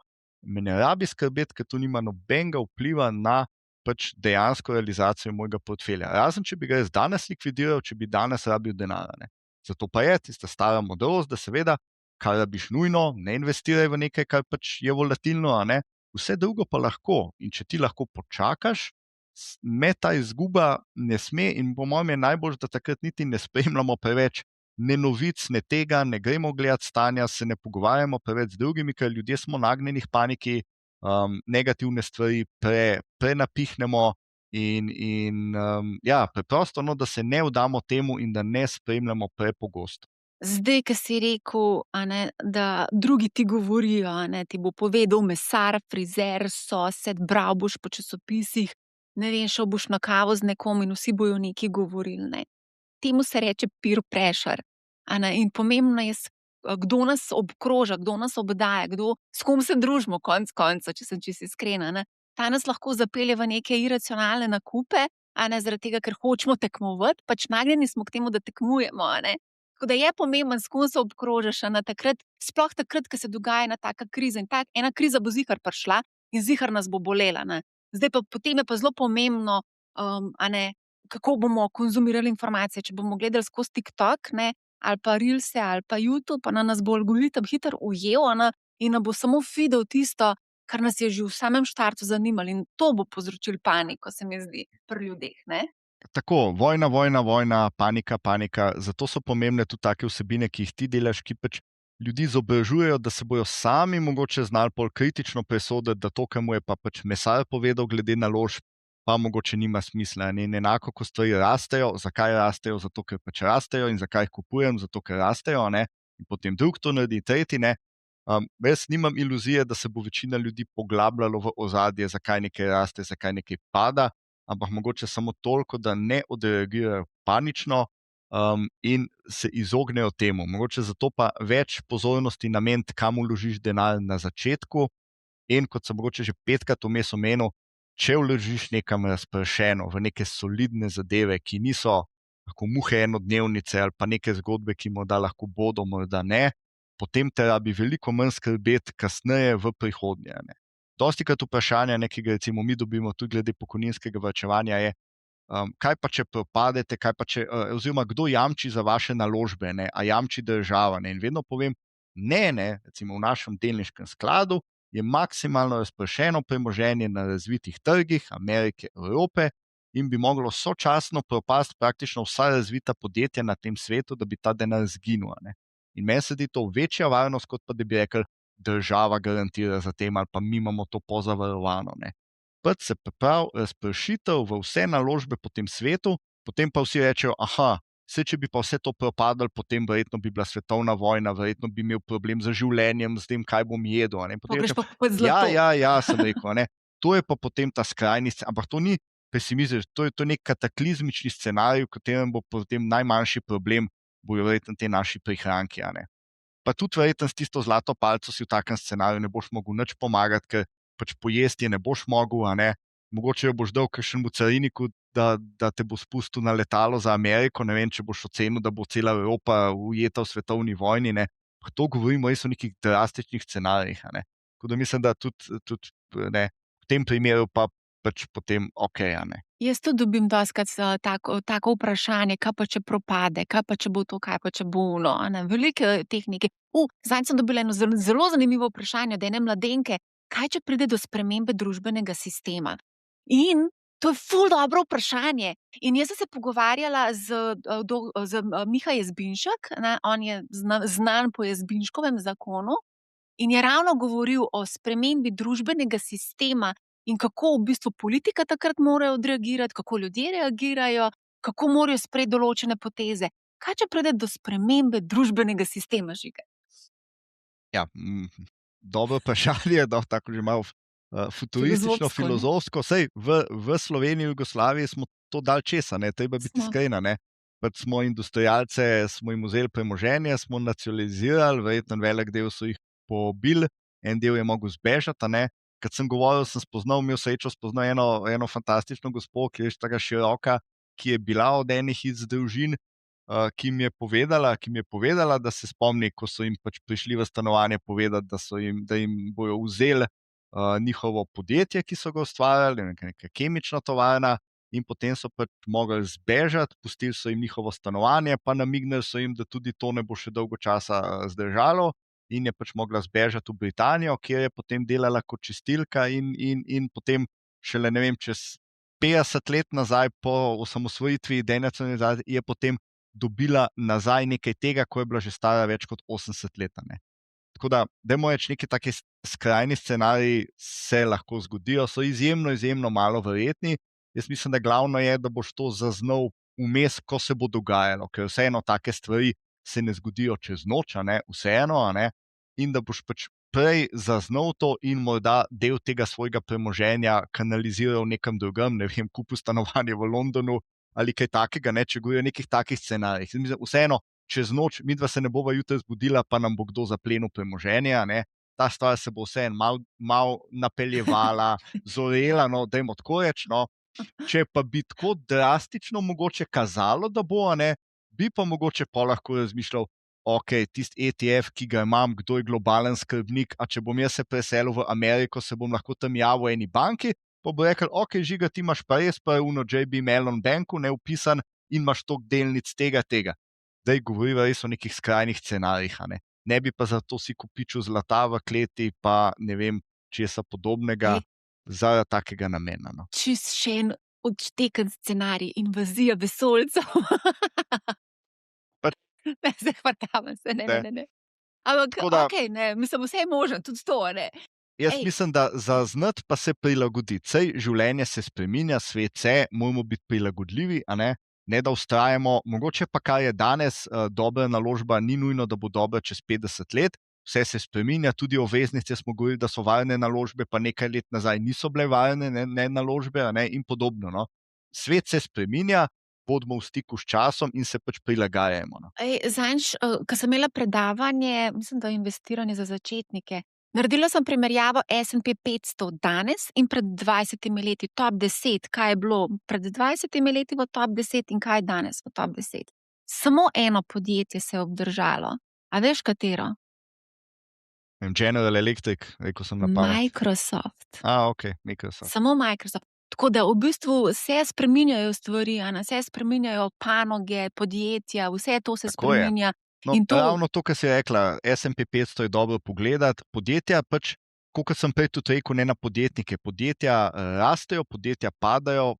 me ne rabi skrbeti, ker to nima nobenega vpliva na pač dejansko realizacijo mojega portfelja. Razen, če bi ga jaz danes likvidiral, če bi danes rabil denar, ne. Zato pa je tista stara modrost, da seveda, kar rabiš nujno, ne investiraj v nekaj, kar pač je volatilno, a ne. Vse drugo pa lahko. In če ti lahko počakaš, me ta izguba ne sme, in po mojem je najbolj, da takrat niti ne spremljamo preveč ne novic, ne tega, ne gremo gledati stanja, se ne pogovarjamo preveč z drugimi, ker ljudje smo nagnjeni k paniki, negativne stvari prenapihnemo in preprosto, no, da se ne vdamo temu in da ne spremljamo prepogosto. Zdaj, ki si rekel, a ne, da drugi ti govorijo, a ne, ti bo povedal mesar, frizer, sosed, bral boš po časopisih, ne vem, šel boš na kavo z nekom in vsi bojo nekaj govorili, ne. Temu se reče peer pressure, a ne, in pomembno je, kdo nas obkroža, kdo nas obdaja, s kom se družimo, konec koncev, če sem čisto iskrena, ne. Ta nas lahko zapelje v neke iracionalne nakupe, a ne, zaradi tega, ker hočemo tekmovati, pač nagnjeni smo k temu, da tekmujemo, a ne. Tako da je pomembno, s kom se obkrožaš, a ne, sploh takrat, ko se dogaja ena taka kriza, in ena kriza bo ziher prišla in ziher nas bo bolela, ne. Zdaj pa potem je pa zelo pomembno, a ne, kako bomo konzumirali informacije. Če bomo gledali skozi TikTok, ne, ali pa Reelse ali pa YouTube, pa nas bo algoritem hitro ujel, a ne, in nam bo samo feedal tisto, kar nas je že v samem štartu zanimalo, in to bo povzročilo paniko, se mi zdi, pri ljudeh, ne. Tako, vojna, vojna, vojna, panika, panika. Zato so pomembne tudi take vsebine, ki jih ti delaš, ki pač ljudi izobražujejo, da se bojo sami mogoče znali bolj kritično presoditi, da to, kar mu je pa pač mesar povedal glede naložb, pa mogoče nima smisla. In enako, ko stvari rastejo, zakaj rastejo? Zato, ker pač rastejo. In zakaj jih kupujem? Zato, ker rastejo, ne? In potem drug to naredi, tretji ne. Jaz nimam iluzije, da se bo večina ljudi poglabljalo v ozadje, zakaj nekaj raste, zakaj nekaj pada, ampak mogoče samo toliko, da ne odreagirajo panično, in se izognejo temu. Mogoče zato pa več pozornosti nameniti, kam vložiš denar na začetku, in kot sem mogoče že 5krat vmes omenil, če vložiš nekam razpršeno v neke solidne zadeve, ki niso lahko muhe enodnevnice ali pa neke zgodbe, ki morda lahko bodo, morda ne, potem te rabi veliko manj skrbeti kasneje v prihodnje, ne. Dostikrat vprašanja, ki ga recimo mi dobimo tudi glede pokojninskega varčevanja, je, kaj pa če propadete, oziroma kdo jamči za vaše naložbe, ne? A jamči država, ne? In vedno povem, ne, recimo v našem delniškem skladu je maksimalno razpršeno premoženje na razvitih trgih Amerike, Evrope, in bi moglo sočasno propasti praktično vsa razvita podjetja na tem svetu, da bi ta denar izginil, ne. In meni se zdi to večja varnost, kot pa da bi rekli, država garantira za tem, ali pa mi imamo to pozavarovano, ne. Pač se pripravi razpršitev v vse naložbe po tem svetu, potem pa vsi rečejo, aha, Vse, če bi pa vse to propadlo, potem verjetno bi bila svetovna vojna, verjetno bi imel problem z življenjem, z tem, kaj bom jedel. Potem Pogreš rečem, pa kupiti ja, zlato. sem rekel, to je pa potem ta skrajni scenarij, ampak to ni pesimizem, to je nek kataklizmični scenarij, v katerem bo potem najmanjši problem, bojo verjetno te naši prihranki. Pa tudi verjetno s tisto zlato palico si v takem scenariju ne boš mogel nič pomagati, ker pač pojesti je ne boš mogel, mogoče jo boš dal kakšnemu cariniku, da te bo spustil na letalo za Ameriko, ne vem, če boš ocenil, da bo cela Evropa ujeta v svetovni vojni, Pa to govorimo res o nekih drastičnih scenarijih, Tako da mislim, da tudi v tem primeru pa pač potem ok, Jaz tudi dobim dostikrat tako vprašanje, kaj pa če propade, kaj pa če bo to, kaj pa če bo ono, Veliko je tehnike. Zdaj sem dobila eno zelo zanimivo vprašanje od ene mladenke, kaj če pride do spremembe družbenega sistema. In to je ful dobro vprašanje. In jaz sem se pogovarjala z Miha Jazbinšek, on je znan po Jazbinškovem zakonu in je ravno govoril o spremembi družbenega sistema in kako v bistvu politika takrat mora odreagirati, kako ljudje reagirajo, kako morajo sprejeti določene poteze. Kaj če pride do spremembe družbenega sistema, Žiga? Ja, dobro vprašanje, tako že malo futuristično, filozofsko. Sej v Sloveniji, v Jugoslaviji smo to dal česa, treba biti iskren. Pač smo industrialce, smo jim vzeli premoženje, smo nacionalizirali, verjetno velik del so jih pobili, en del je mogel zbežati. Kad sem govoril, sem imel srečo spoznati eno fantastično gospo, ki je tako široka, ki je bila od enih iz družin, ki mi je povedala, da se spomni, ko so jim pač prišli v stanovanje povedati, da jim bojo vzeli njihovo podjetje, ki so ga ustvarjali, neka kemična tovarna, in potem so pač mogli zbežati, pustili so jim njihovo stanovanje, pa namignili so jim, da tudi to ne bo še dolgo časa zdržalo, in je pač mogla zbežati v Britanijo, kjer je potem delala kot čistilka in potem šele, ne vem, čez 50 let nazaj po osamosvojitvi, denacionalizaciji, je potem dobila nazaj nekaj tega, ko je bila že stara več kot 80 let. Tako da, dajmo reči, neki taki skrajni scenariji se lahko zgodijo, so izjemno, izjemno malo verjetni. Jaz mislim, da glavno je, da boš to zaznal vmes, ko se bo dogajalo, ker vseeno take stvari se ne zgodijo čez noč, vseeno, in da boš pač prej zaznal to in morda del tega svojega premoženja kanaliziral nekam drugam, ne vem, kupil stanovanje v Londonu ali kaj takega, če govorijo o nekih takih scenarijih. Vseeno, čez noč, midva se ne bova jutri zbudila, pa nam bo kdo zaplenil premoženje, ta stvar se bo vseeno malo napeljevala, zorela, dajmo tako reči, Če pa bi tako drastično mogoče kazalo, da bo, bi pa mogoče pa lahko razmišljal, ok, tisti ETF, ki ga imam, kdo je globalen skrbnik, a če bom jaz se preselil v Ameriko, se bom lahko tam javil v eni banki, pa bo rekel, ok, Žiga, ti imaš pa res pa uno JB Mellon banku, upisan in imaš toliko delnic tega. Zdaj govoriva res o nekih skrajnih scenarijih, ne bi pa zato si kupičil zlata v kleti, pa ne vem, česa podobnega. Zaradi takega namena. Čist še en odšteken scenarij, invazija vesoljcev. Ne, zdaj hvatamo se, ne. Ampak, okej, mislim, vse je možno, tudi to, Jaz mislim, da zaznati pa se prilagoditi. Sej življenje se spreminja, svet se, moramo biti prilagodljivi, ne da vztrajamo. Mogoče pa, kar je danes dobra naložba, ni nujno, da bo dobra čez 50 let. Vse se spreminja, tudi obveznice smo govorili, da so varne naložbe, pa nekaj let nazaj niso bile varne naložbe, in podobno. Svet se spreminja, bodimo v stiku s časom in se pač prilagajamo. Zadnjič, ko sem imela predavanje, mislim, da je investiranje za začetnike, naredila sem primerjavo S&P 500 danes in pred 20 leti, top 10, kaj je bilo pred 20 leti v top 10 in kaj je danes v top 10. Samo eno podjetje se je obdržalo. A veš, katero? General Electric, rekel sem na pamet. Microsoft. Ok, Microsoft. Samo Microsoft. Tako da v bistvu se spreminjajo stvari, se spreminjajo panoge, podjetja, vse to se spreminja. Ravno to, kar si rekla, S&P 500 je dobro pogledati. Podjetja pač, kot sem prej tudi rekel, ne na podjetnike. Podjetja rastejo, podjetja padajo,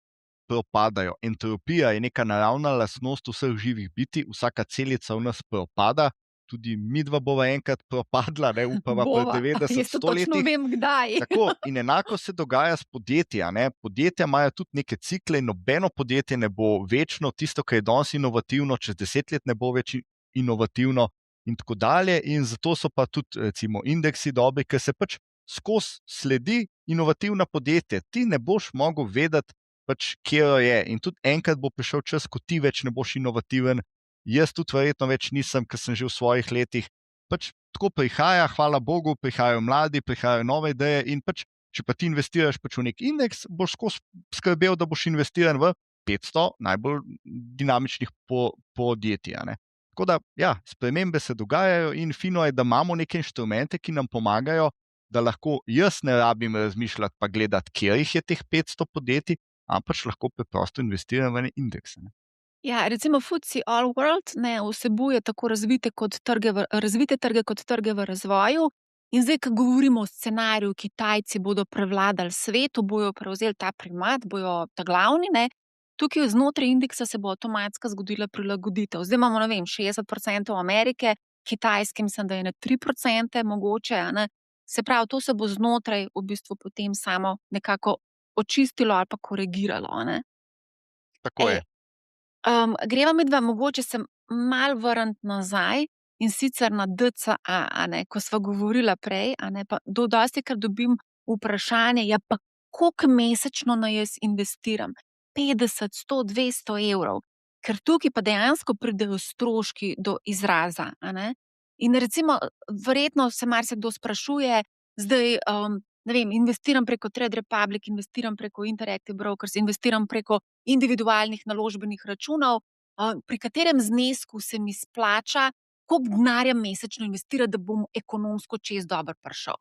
propadajo. Entropija je neka naravna lastnost vseh živih bitij, vsaka celica v nas propada. tudi midva bova enkrat propadla, ne, upava pri Bova, 90, jaz to 100 točno letih. vem, kdaj. Tako, in enako se dogaja s podjetji, a ne. Podjetja imajo tudi neke cikle in nobeno podjetje ne bo večno, tisto, kar je danes inovativno, čez 10 let ne bo več inovativno in tako dalje. In zato so pa tudi recimo indeksi dobri, ker se pač skozi sledi inovativna podjetja. Ti ne boš mogel vedeti, pač, kje je. In tudi enkrat bo prišel čas, ko ti več ne boš inovativen. Jaz tudi verjetno več nisem, ker sem že v svojih letih. Pač tako prihaja, hvala Bogu, prihajajo mladi, prihajajo nove ideje in pač, če pa ti investiraš pač v nek indeks, boš skozi skrbel, da boš investiran v 500 najbolj dinamičnih podjetij, a ne. Tako da, ja, spremembe se dogajajo in fino je, da imamo neke inštrumente, ki nam pomagajo, da lahko jaz ne rabim razmišljati pa gledati, kje jih je teh 500 podjetij, ampak lahko preprosto investiram v ene indekse, ne. Ja, recimo FTSE All World ne vsebuje tako razvite trge kot trge v razvoju. In zdaj, ko govorimo o scenariju, Kitajci bodo prevladali svet, bojo prevzeli ta primat, bojo ta glavni, ne. Tukaj znotraj indeksa se bo avtomatsko zgodila prilagoditev. Zdaj imamo, ne vem, 60% Amerike, Kitajske mislim, da je na 3% mogoče, a ne. Se pravi, to se bo znotraj v bistvu potem samo nekako očistilo ali pa korigiralo, a ne. Tako Ej, je. greva midva mogoče se malo vrniti nazaj, in sicer na DCA, a ne, ko sva govorila prej, a ne, pa dostikrat dobim vprašanje, ja, pa koliko mesečno naj jaz investiram? 50, 100, 200 evrov. Ker tukaj pa dejansko pridejo stroški do izraza, a ne. In recimo, verjetno se marsikdo sprašuje, zdaj, ne vem, investiram preko Trade Republic, investiram preko Interactive Brokers, investiram preko individualnih naložbenih računov, pri katerem znesku se mi splača, koliko denarja mesečno investirati, da bom ekonomsko čez dobro prišel.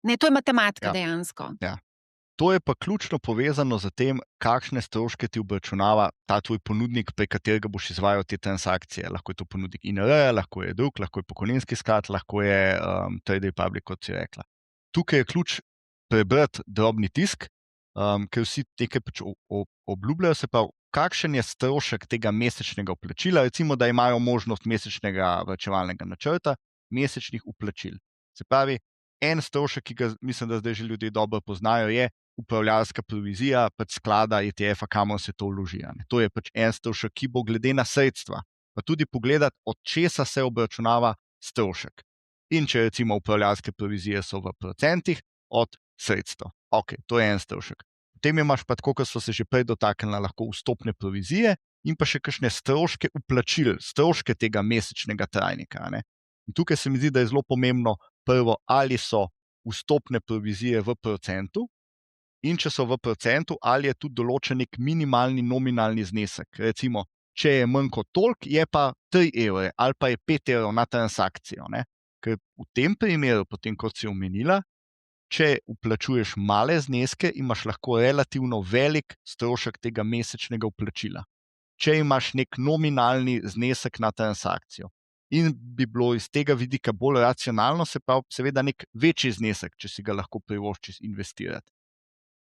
Ne, to je matematika Ja. dejansko. Ja. To je pa ključno povezano z tem, kakšne stroške ti obračunava ta tvoj ponudnik, prek katerega boš izvajal te transakcije. Lahko je to ponudnik INR, lahko je drug, lahko je pokojninski sklad, lahko je Trade Republic, kot si rekla. Tukaj je ključ prebrati drobni tisk, ker vsi nekaj pač obljubljajo, se pravi, kakšen je strošek tega mesečnega vplačila, recimo, da imajo možnost mesečnega varčevalnega načrta, mesečnih vplačil. Se pravi, en strošek, ki ga mislim, da zdaj že ljudje dobro poznajo, je upravljalska provizija pač sklada ETF-a, kamor se to vloži. To je pač en strošek, ki bo glede na sredstva, pa tudi pogledati, od česa se obračunava strošek. In če recimo upravljalske provizije so v procentih od sredstev. Ok, to je en strošek. Potem imaš pa, tako kot so se že prej dotaknili, lahko vstopne provizije in pa še kakšne stroške vplačil, stroške tega mesečnega trajnika. In tukaj se mi zdi, da je zelo pomembno prvo, ali so vstopne provizije v procentu, in če so v procentu, ali je tudi določen nek minimalni nominalni znesek. Recimo, če je manj kot toliko, je pa 3 evre ali pa je 5 evrov na transakcijo. Ker v tem primeru, potem kot si omenila, če vplačuješ male zneske, imaš lahko relativno velik strošek tega mesečnega vplačila. Če imaš nek nominalni znesek na transakcijo. In bi bilo iz tega vidika bolj racionalno, se pravi, seveda nek večji znesek, če si ga lahko privoščiš investirati.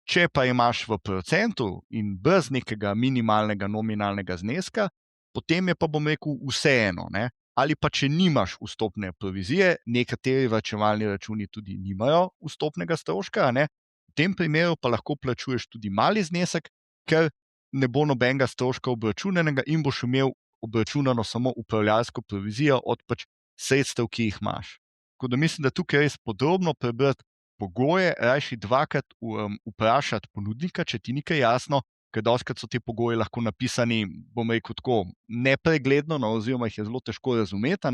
Če pa imaš v procentu in brez nekega minimalnega nominalnega zneska, potem je pa, bom rekel, vseeno. Ali pa če nimaš vstopne provizije, nekateri varčevalni računi tudi nimajo vstopnega stroška, v tem primeru pa lahko plačuješ tudi mali znesek, ker ne bo nobenega stroška obračunanega in boš imel obračunano samo upravljalsko provizijo od pač sredstev, ki jih imaš. Tako da mislim, da tukaj res podrobno prebrati pogoje, rajši dvakrat vprašati ponudnika, če ti ni kaj jasno, ker dostikrat so ti pogoji lahko napisani, bom rekel tako, nepregledno, oziroma jih je zelo težko razumeti.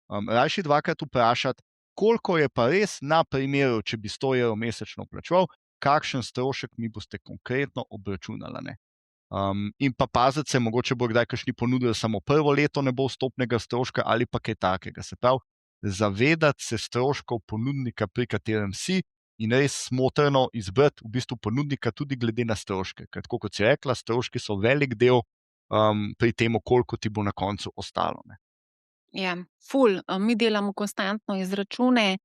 Rajši dvakrat vprašati, koliko je pa res na primeru, če bi 100 evrov mesečno plačeval, kakšen strošek mi boste konkretno obračunali. In pa paziti se, mogoče bo kdaj kakšni ponudili samo prvo leto ne bo vstopnega stroška ali pa kaj takega. Se pravi, zavedati se stroškov ponudnika, pri katerem si, in res smotrno izbrati v bistvu ponudnika tudi glede na stroške. Ker tako kot si rekla, stroški so velik del pri tem, koliko ti bo na koncu ostalo. Ja, ful, mi delamo konstantno izračune,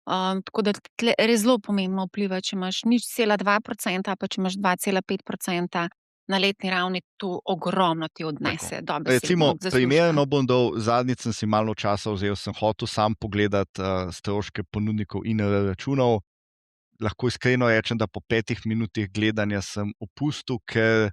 tako da tle res zelo pomembno vpliva, če imaš 0,2% pa če imaš 2,5%. na letni ravni to ogromno ti odnese, dobesedno Recimo, od zaslužka. primerno bom dal, zadnjič sem si malo časa vzel, sem hotel sam pogledati stroške ponudnikov in računov. Lahko iskreno rečem, da po 5 minutah gledanja sem opustil, ker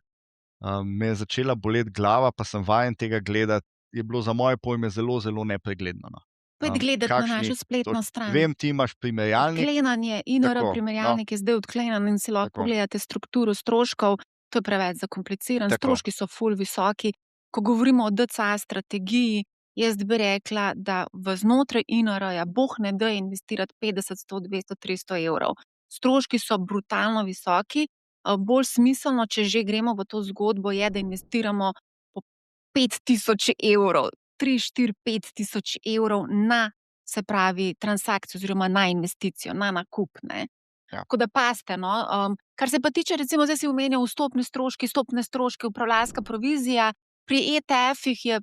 me je začela boleti glava, pa sem vajen tega gledati. Je bilo za moje pojme zelo, zelo nepregledno. No. Pojdi gledati na našo spletno stran. Vem, ti imaš primerjalnik. Odklenan je, INR Tako, primerjalnik je zdaj odklenan in si lahko Tako. pogledate strukturo stroškov. To je preveč zakompliciran, Tako. stroški so ful visoki. Ko govorimo o DCA strategiji, jaz bi rekla, da v znotraj INR-ja boh ne da investirati 50, 100, 200, 300 evrov. Stroški so brutalno visoki. Bolj smiselno, če že gremo v to zgodbo, je, da investiramo po 5000 evrov, 3, 4, 5000 evrov na, se pravi, transakcijo oziroma na investicijo, na nakup, ne. Ja. Tako da pazite, no. Kar se pa tiče, recimo, zdaj si omenjal vstopne stroške, upravljalska provizija. Pri ETF-ih je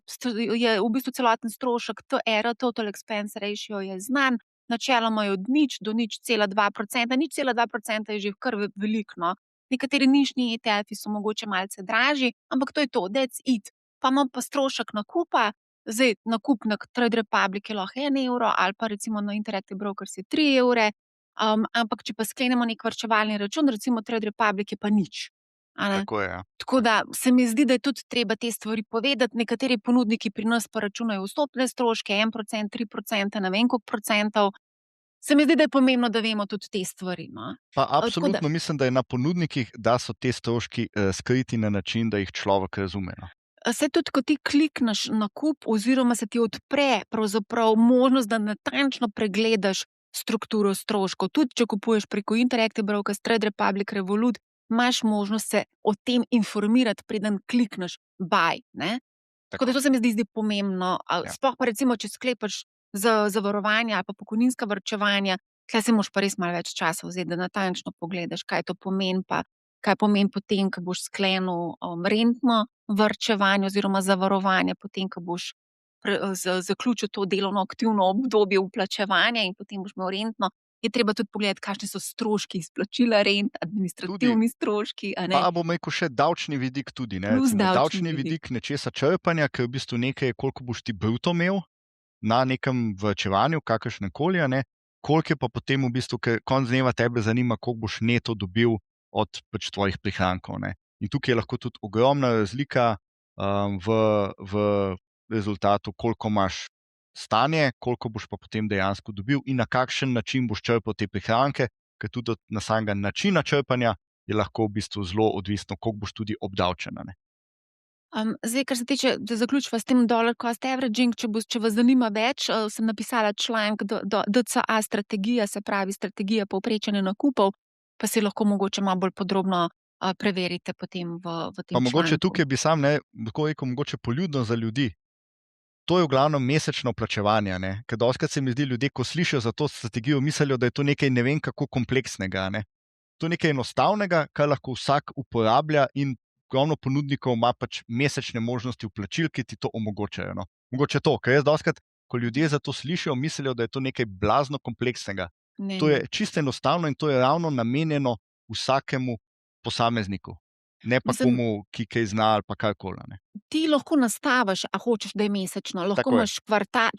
v bistvu celoten strošek TR, Total Expense Ratio, je znan. Načeloma je od 0 do 0,2%. 0,2% je že kar veliko, no. Nekateri nišni ETF-ji so mogoče malce dražji, ampak to je to, that's it. Pa imam pa strošek nakupa, zdaj nakup na Trade Republic je lahko 1 evro ali pa recimo na Interactive Brokers je 3 evre. Ampak če pa sklenemo nek varčevalni račun, recimo Trade Republic je pa nič. Tako je, ja. Tako da se mi zdi, da je tudi treba te stvari povedati. Nekateri ponudniki pri nas pa računajo vstopne stroške, 1%, 3%, ne vem koliko procentov. Se mi zdi, da je pomembno, da vemo tudi te stvari, no. Pa absolutno mislim, da je na ponudnikih, da so te stroški skriti na način, da jih človek razume. No. Saj tudi, ko ti klikneš nakup oziroma se ti odpre pravzaprav možnost, da natančno pregledaš strukturo stroškov. Tudi, če kupuješ preko Interactive Brokers, Trade Republic, Revolut, imaš možnost se o tem informirati, preden klikneš buy, ne. Tako da to se mi zdi pomembno. Ja. Sploh pa recimo, če sklepaš zavarovanja ali pa pokojninska varčevanja, tule si moraš pa res malo več časa vzeti, da natančno pogledaš, kaj to pomeni, pa kaj pomeni potem, ko boš sklenil rentno varčevanje oziroma zavarovanje, potem, ko boš zaključil to delovno aktivno obdobje vplačevanja in potem boš imel rentno, je treba tudi pogledati, kakšni so stroški izplačila rent, administrativni stroški, a ne. Pa bom rekel še davčni vidik tudi, ne. Plus Davčni vidik nečesa črpanja, ker v bistvu nekaj je, koliko boš ti bruto imel na nekem varčevanju, kakršnekoli, a ne. Koliko je pa potem v bistvu, ker konec dneva tebe zanima, koliko boš neto dobil od pač tvojih prihrankov, ne. In tukaj je lahko tudi ogromna razlika v rezultatu, koliko imaš stanje, koliko boš pa potem dejansko dobil in na kakšen način boš črpal te prihranke, ker tudi na samega načina črpanja je lahko v bistvu zelo odvisno, koliko boš tudi obdavčena, ne. Zdaj, kar se tiče, da zaključiva s tem dollar cost averaging, če vas zanima več, sem napisala članek DCA strategija, se pravi strategija povprečanja nakupov, pa si lahko mogoče malo bolj podrobno preverite potem v tem članku. Pa mogoče tukaj bi sam, ne, tako rekel, mogoče poljudno za ljudi. To je v glavnem mesečno plačevanje, ne. Ker dostikrat se mi zdi, ljudje, ko slišijo za to strategijo, mislijo, da je to nekaj ne vem kako kompleksnega, ne. To je nekaj enostavnega, kar lahko vsak uporablja in ogromno ponudnikov ima pač mesečne možnosti vplačil, ki ti to omogočajo, no. Mogoče to, ker jaz dostikrat, ko ljudje za to slišijo, mislijo, da je to nekaj blazno kompleksnega. Ne. To je čisto enostavno in to je ravno namenjeno vsakemu posamezniku. Ne pa komu, ki kaj zna ali pa karkoli, ne. Ti lahko nastaviš, a hočeš, da je mesečno. Lahko imaš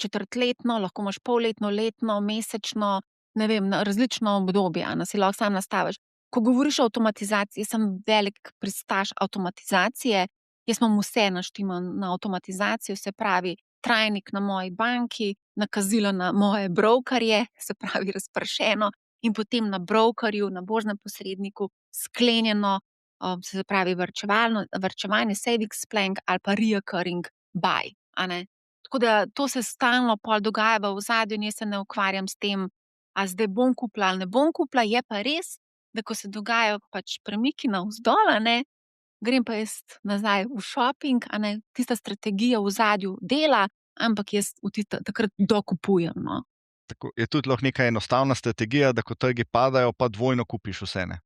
četrtletno, lahko imaš polletno, letno, mesečno, ne vem, različno obdobje, a ne, si lahko sam nastaviš. Ko govoriš o avtomatizaciji, jaz sem velik pristaš avtomatizacije, jaz imam vse naštimano na avtomatizacijo, se pravi, trajnik na moji banki, nakazilo na moje brokerje, se pravi, razpršeno, in potem na brokerju, na borznem posredniku sklenjeno, se pravi, varčevanje, savings plan ali pa recurring buy, a ne. Tako da to se stalno pol dogaja v ozadju in jaz se ne ukvarjam s tem, a zdaj bom kupila ali ne bom kupila, je pa res, da ko se dogajajo pač premiki navzdol, a ne, grem pa jaz nazaj v shopping, a ne, tista strategija v ozadju dela, ampak jaz takrat dokupujem, no. Tako, je tudi lahko neka enostavna strategija, da ko trgi padajo, pa dvojno kupiš vse, ne.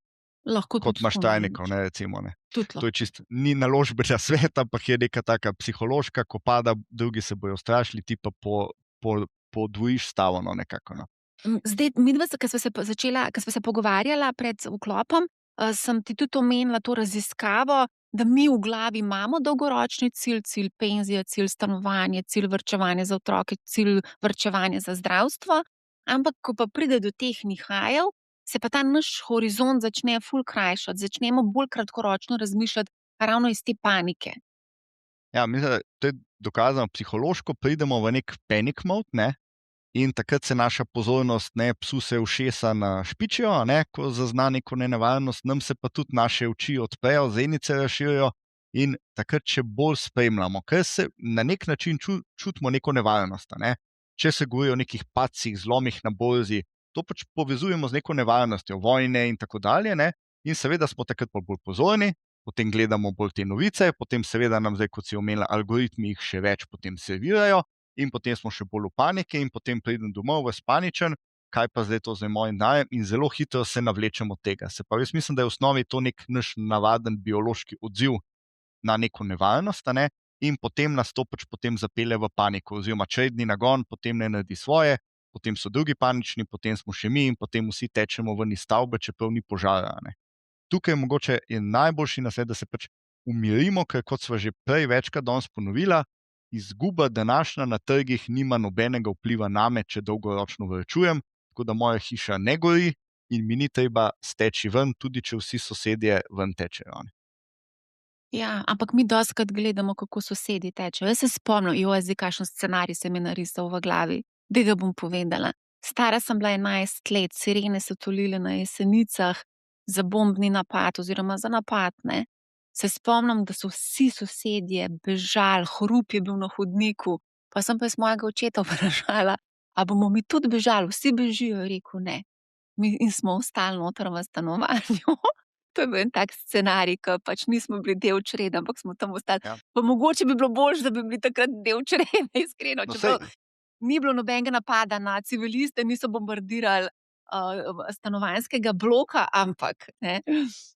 Lahko Kot imaš trajnikov, ne, recimo, ne. To je čisto, ni naložbena svet, ampak je neka taka psihološka, ko pada, drugi se bojo ustrašili, ti pa podvojiš stavo, no, nekako, no. Zdaj, midva, ko sva se pogovarjala pred vklopom, sem ti tudi omenila to raziskavo, da mi v glavi imamo dolgoročni cilj, cilj penzija, cilj stanovanje, cilj varčevanje za otroke, cilj varčevanje za zdravstvo, ampak ko pa pride do teh nihajev, se pa ta naš horizont začne ful krajšati, začnemo bolj kratkoročno razmišljati ravno iz te panike. Ja, mislim, da to je dokazano psihološko, pridemo v nek panic mode, ne? In takrat se naša pozornost, ne, psu se ušesa našpičijo, ne, ko zazna neko nenevarnost, nam se pa tudi naše oči odprejo, zenice razširijo in takrat še bolj spremljamo, ker se na nek način čutimo neko nevarnost. Ne. Če se govori o nekih padcih, zlomih na borzi, to pač povezujemo z neko nevarnostjo, vojne in tako dalje. Ne. In seveda smo takrat bolj pozorni, potem gledamo bolj te novice, potem seveda nam zdaj, kot si omenila, algoritmi jih še več potem servirajo. In potem smo še bolj v paniki, in potem pridem domov, ves paničen, kaj pa zdaj to z mojim denarjem, in zelo hitro se navlečemo od tega. Se pravi, jaz mislim, da je v osnovi to nek naš navaden biološki odziv na neko nevarnost, ne? In potem nas to pač potem zapelje v paniko, oziroma čredni nagon, potem ne naredi svoje, potem so drugi panični, potem smo še mi in potem vsi tečemo ven iz stavbe, čeprav ni požara. Ne? Tukaj mogoče je najboljši nasvet, da se pač umirimo, ker kot sva že prej večkrat danes ponovila, izguba današnja na trgih nima nobenega vpliva name, če dolgoročno varčujem, tako da moja hiša ne gori in mi ni treba steči ven, tudi če vsi sosedje ven tečejo. Ja, ampak mi dostikrat gledamo, kako sosedi tečejo. Jaz se spomnim, zdaj kakšen scenarij se mi je narisal v glavi. Daj ga bom povedala. Stara sem bila 11 let, sirene so tolile na Jesenicah za bombni napad oziroma za napad, ne. Se spomnim, da so vsi sosedje bežali, hrup je bil na hodniku, pa sem pa jaz mojega očeta vprašala, a bomo mi tudi bežali, vsi bežijo, je rekel ne. In smo ostali noter v stanovanju. To je bil en tak scenarij, ke pač nismo bili del črede, ampak smo tam ostali. Ja. Pa mogoče bi bilo boljše, da bi bili takrat del črede, iskreno, No, čeprav ni bilo nobenega napada na civiliste, niso bombardirali, stanovanjskega bloka, ampak, ne.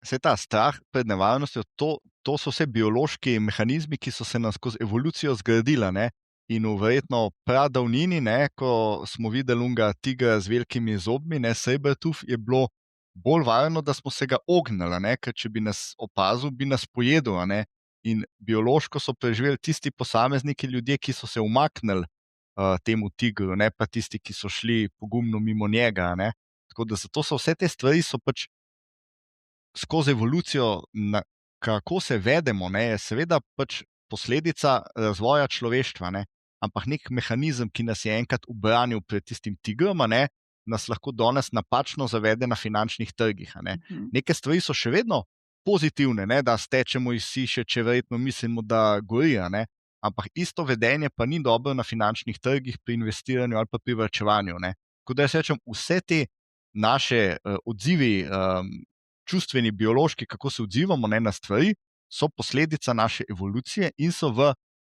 Saj ta strah pred nevarnostjo, to so vse biološki mehanizmi, ki so se nam skozi evolucijo zgradila, ne. In v verjetno pradavnini, ne, ko smo videli onega tigra z velikimi zobmi, ne, Sabertooth, je bilo bolj varno, da smo se ga ognili, ne, ker če bi nas opazil, bi nas pojedel, a ne. In biološko so preživeli tisti posamezniki, ljudje, ki so se umaknili temu tigru, ne pa tisti, ki so šli pogumno mimo njega, a ne. Tako da zato so vse te stvari so pač skozi evolucijo, kako se vedemo, ne, je seveda pač posledica razvoja človeštva, ne, ampak nek mehanizem, ki nas je enkrat ubranil pred tistim tigrom, a ne, nas lahko danes napačno zavede na finančnih trgih, a ne. Neke stvari so še vedno pozitivne, ne, da stečemo iz hiše, če verjetno mislimo, da gori, a ne, ampak isto vedenje pa ni dobro na finančnih trgih pri investiranju ali pa pri varčevanju, ne. Tako da jaz rečem, vse te naše odzivi, čustveni, biološki, kako se odzivamo, ne, na stvari, so posledica naše evolucije in so v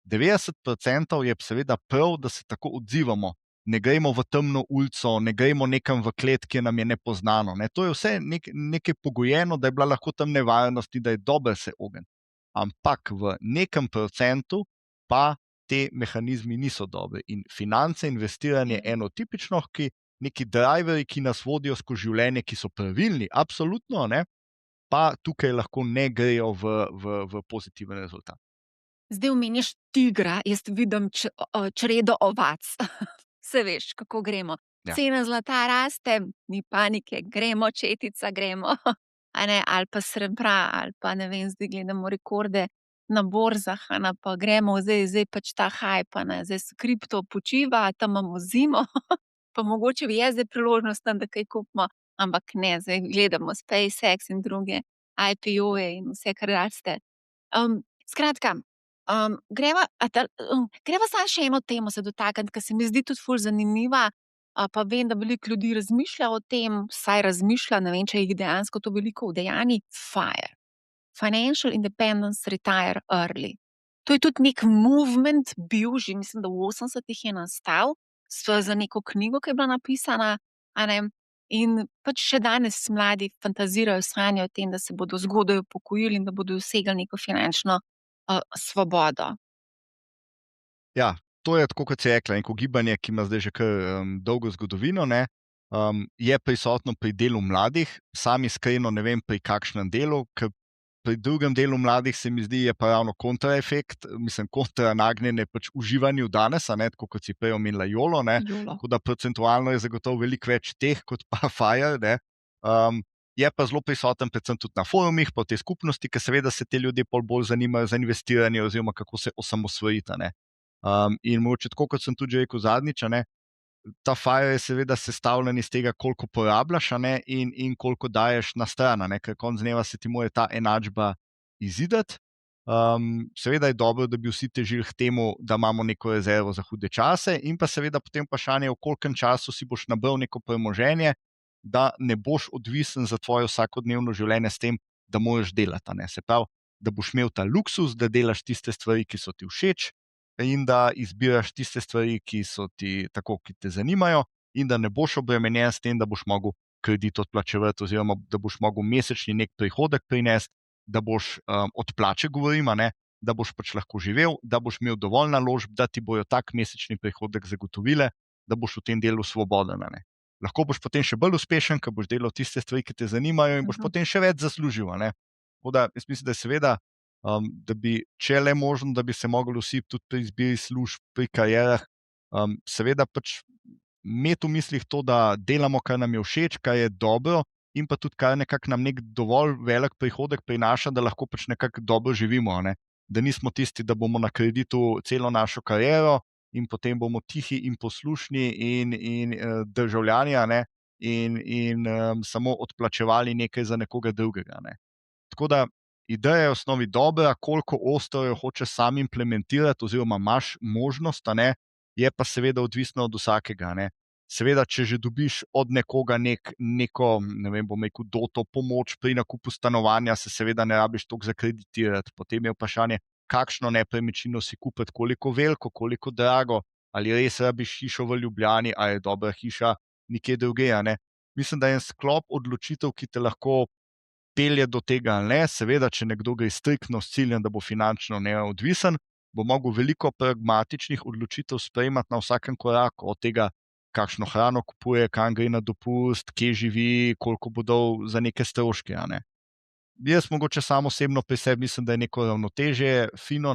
90% je seveda prav, da se tako odzivamo. Ne gremo v temno ulico, ne gremo nekam v klet, ki nam je nepoznano. Ne. To je vse nekaj pogojeno, da je bila lahko tam nevarnost in da je dobro se ogniti. Ampak v nekem procentu pa te mehanizmi niso dobri. In finance, investiranje je eno tipično, neki driverji, ki nas vodijo skozi življenje, ki so pravilni, absolutno, ne, pa tukaj lahko ne grejo v pozitiven rezultat. Zdaj omenjaš tigra, jaz vidim čredo ovac. Saj veš, kako gremo. Ja. Cena zlata raste, ni panike, gremo, četica, gremo. A ne, ali pa srebra, ali pa ne vem, zdaj gledamo rekorde na borzah, a ne, pa gremo, zdaj pač ta hype, a ne, zdaj se kripto počiva, tam imamo zimo, pa mogoče je zdaj priložnost tam, da kaj kupimo, ampak ne, zdaj gledamo SpaceX in druge IPO-je in vse, kar raste. Skratka, greva samo še eno temo se dotakniti, ke se mi zdi tudi ful zanimiva, pa vem, da veliko ljudi razmišlja o tem, vsaj razmišlja, ne vem, če jih dejansko to veliko udejanji. FIRE. Financial Independence Retire Early. To je tudi nek movement bil, že mislim, da v 80-ih je nastal, za neko knjigo, ki je bila napisana, a ne, in pač še danes mladi fantazirajo, sanjajo o tem, da se bodo zgodaj upokojili in da bodo dosegli neko finančno svobodo. Ja, to je tako, kot si rekla, neko gibanje, ki ima zdaj že kar dolgo zgodovino, ne. Je prisotno pri delu mladih, sam iskreno ne vem, pri kakšnem delu, ker pri drugem delu mladih se mi zdi, je pa ravno kontraefekt, mislim, kontra nagnjene pač uživanju danes, tako kot si prej omenila Jolo, Jolo. tako da procentualno je zagotovo veliko več teh kot pa FIRE, je pa zelo prisoten predvsem tudi na forumih, po tej skupnosti, ker seveda se te ljudje bolj zanimajo za investiranje oziroma kako se osamosvojiti, in mogoče tako, kot sem tudi že rekel zadnjič, ta FIRE je seveda sestavljen iz tega, koliko porabljaš, in koliko daješ na stran, ker konec dneva se ti mora ta enačba izideti. Seveda je dobro, da bi vsi težili k temu, da imamo neko rezervo za hude čase, in pa seveda potem vprašanje, v kolkem času si boš nabral neko premoženje, da ne boš odvisen za tvoje vsakodnevno življenje s tem, da moraš delati. Se pravi, da boš imel ta luksus, da delaš tiste stvari, ki so ti všeč, in da izbiraš tiste stvari, ki so ti tako, ki te zanimajo, in da ne boš obremenjen s tem, da boš mogel kredit odplačevati, oziroma da boš mogel mesečni nek prihodek prinesti, da boš od plače govorim, da boš pač lahko živel, da boš imel dovolj naložb, da ti bojo tak mesečni prihodek zagotovile, da boš v tem delu svoboden. Lahko boš potem še bolj uspešen, ker boš delal tiste stvari, ki te zanimajo, in boš potem še več zaslužil. Tako da jaz mislim, da je seveda, da bi, če le možno, da bi se mogli vsi tudi pri izbiri služb, pri karierah, seveda pač imeti v mislih to, da delamo, kar nam je všeč, kar je dobro, in pa tudi kar nekako nam nek dovolj velik prihodek prinaša, da lahko pač nekako dobro živimo. Da nismo tisti, da bomo na kreditu celo našo kariero in potem bomo tihi in poslušni in državljani, in samo odplačevali nekaj za nekoga drugega. Tako da ideja je v osnovi dobra, koliko ostro jo hočeš sam implementirati, oziroma imaš možnost, je pa seveda odvisno od vsakega. Seveda, če že dobiš od nekoga neko, ne vem, bom rekel, doto pomoč pri nakupu stanovanja, se seveda ne rabiš toliko zakreditirati. Potem je vprašanje, kakšno nepremičnino si kupiti, koliko veliko, koliko drago, ali res rabiš hišo v Ljubljani, ali je dobra hiša nekje drugje. Mislim, da je en sklop odločitev, ki te lahko pelje do tega ali ne. Seveda, če nekdo gre striktno s ciljem, da bo finančno neodvisen, bo mogel veliko pragmatičnih odločitev sprejemati na vsakem koraku, od tega, kakšno hrano kupuje, kam gre na dopust, kje živi, koliko bo dal za neke stroške. Jaz mogoče samo osebno pri sebi mislim, da je neko ravnotežje fino,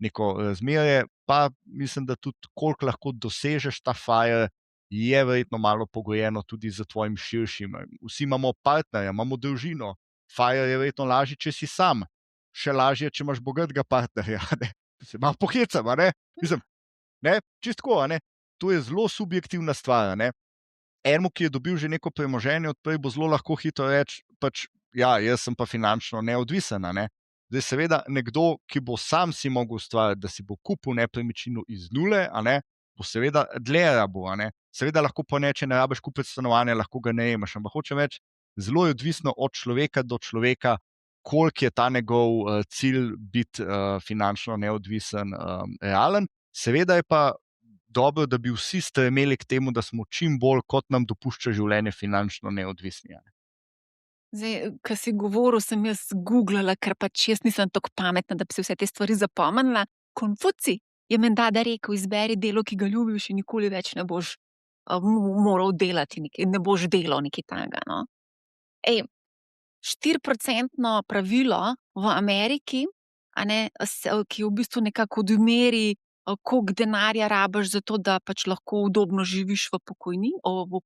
neko razmerje, pa mislim, da tudi koliko lahko dosežeš ta FIRE, je verjetno malo pogojeno tudi z tvojim širšim. Vsi imamo partnerja, imamo družino. FIRE je verjetno lažje, če si sam. Še lažje, če imaš bogatega partnerja. Se malo pohecam, mislim, čistko, to je zelo subjektivna stvar. Enemu, ki je dobil že neko premoženje odprej, bo zelo lahko hitro reči, pač, ja, jaz sem pa finančno neodvisen. Zdaj, seveda, nekdo, ki bo sam si mogel ustvariti, da si bo kupil nepremičnino iz nule, bo seveda dlje rabil. Seveda lahko pa ne, če ne rabiš kupiti stanovanja, lahko ga ne imaš. Ampak hočem reči, zelo je odvisno od človeka do človeka, koliko je ta njegov cilj biti finančno neodvisen realen. Seveda je pa dobro, da bi vsi stremeli k temu, da smo čim bolj, kot nam dopušča življenje, finančno neodvisni. Zdaj, ko si govoril, sem jaz googlala, ker pač jaz nisem tako pametna, da bi si vse te stvari zapomnila. Konfucij je menda rekel: izberi delo, ki ga ljubiš, in nikoli več ne boš moral delati, ne boš delal nekaj takega. No? 4% pravilo v Ameriki, ki v bistvu nekako odmeri, koliko denarja rabiš za to, da pač lahko udobno živiš v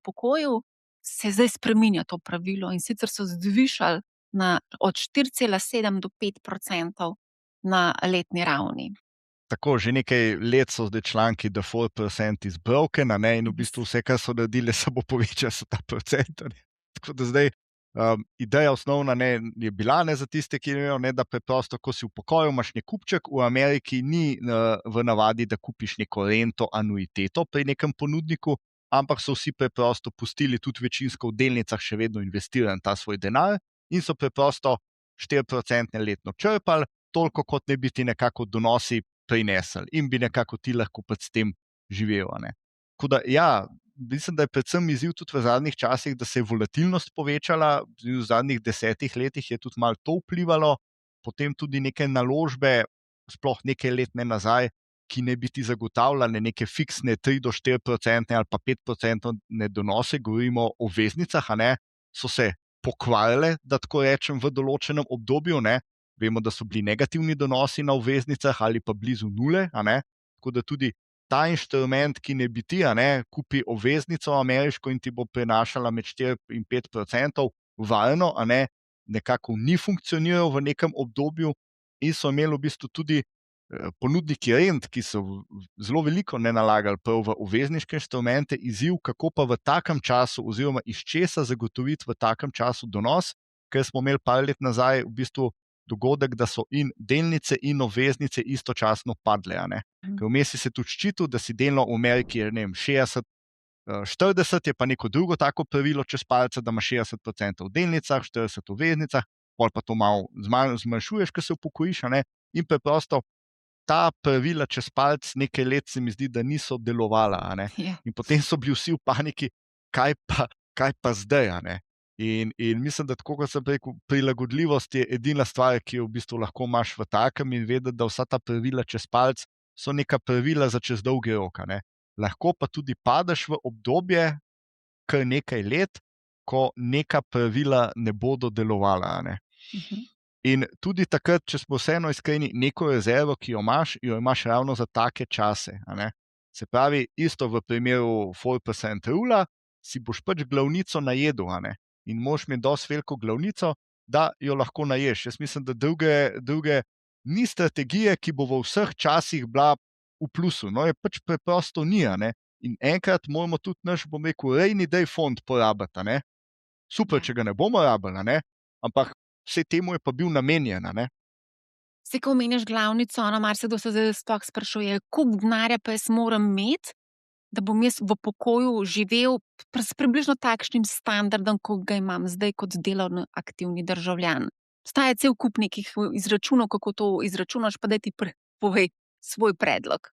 pokoju, se zdaj spreminja to pravilo, in sicer so zvišali od 4,7 do 5% na letni ravni. Tako, že nekaj let so zdaj članki, da 4% is broken, in v bistvu vse, kar so naredili, samo povečali so ta procent. Tako da zdaj ideja osnovna je bila za tiste, ki vejo, da preprosto, ko si v pokoju, imaš nek kupček. V Ameriki ni v navadi, da kupiš neko rento, anuiteto pri nekem ponudniku, ampak so vsi preprosto pustili tudi večinsko v delnicah še vedno investirati ta svoj denar in so preprosto 4% letno črpali, toliko kot ne bi ti nekako donosi prinesli in bi nekako ti lahko pač s tem živel. Tako da ja, mislim, da je predvsem izziv tudi v zadnjih časih, da se je volatilnost povečala, v zadnjih 10 letih je tudi malo to vplivalo, potem tudi neke naložbe, sploh nekaj let nazaj, ki ne bi ti zagotavljale neke fiksne 3 do 4% ali pa 5% donose, govorimo o obveznicah, so se pokvarile, da tako rečem, v določenem obdobju, vemo, da so bili negativni donosi na obveznicah ali pa blizu nule, tako da tudi ta inštrument, ki ne bi ti, kupi obveznico ameriško in ti bo prenašala med 4 in 5% varno, nekako ni funkcioniral v nekem obdobju in so imeli v bistvu tudi ponudniki rent, ki so zelo veliko ne nalagali prav v obvezniške inštrumente, izziv, kako pa v takem času oziroma iz česa zagotoviti v takem času donos, ker smo imeli par let nazaj v bistvu dogodek, da so in delnice in obveznice istočasno padle. Ker vmes si se tudi ščitil, da si delno v Ameriki, 60, 40 je pa neko drugo tako pravilo čez palce, da ima 60% v delnicah, 40% v obveznicah, pol pa to malo zmanjšuješ, ker se upokojiš, in preprosto ta pravila čez palc nekaj let se mi zdi, da niso delovala. In potem so bili vsi v paniki, kaj pa zdaj. In mislim, da tako kot sem rekel, prilagodljivost je edina stvar, ki jo v bistvu lahko imaš v takem in vedeti, da vsa ta pravila čez palc so neka pravila za čez dolgi rok. Lahko pa tudi padeš v obdobje kar nekaj let, ko neka pravila ne bodo delovala. In tudi takrat, če smo vseeno iskreni, neko rezervo, ki jo imaš ravno za take čase. Se pravi, isto v primeru 4% rula, si boš pač glavnico najedel, in moš imeti dosti veliko glavnico, da jo lahko naješ. Jaz mislim, da druge ni strategije, ki bo v vseh časih bila v plusu. No, je pač preprosto ni. In enkrat moramo tudi naš, bom rekel, rainy day fond porabiti. Super, če ga ne bomo rabili, ampak vse temu je pa bil namenjen. Vse, ko omenjaš glavnico, marsikdo se zdaj sploh sprašuje, koliko denarja pa jaz moram imeti, da bom jaz v pokoju živel s približno takšnim standardom, kot ga imam zdaj kot delovno aktivni državljan. Obstaja cel kup nekih izračunov, kako to izračunaš, pa daj ti povej svoj predlog.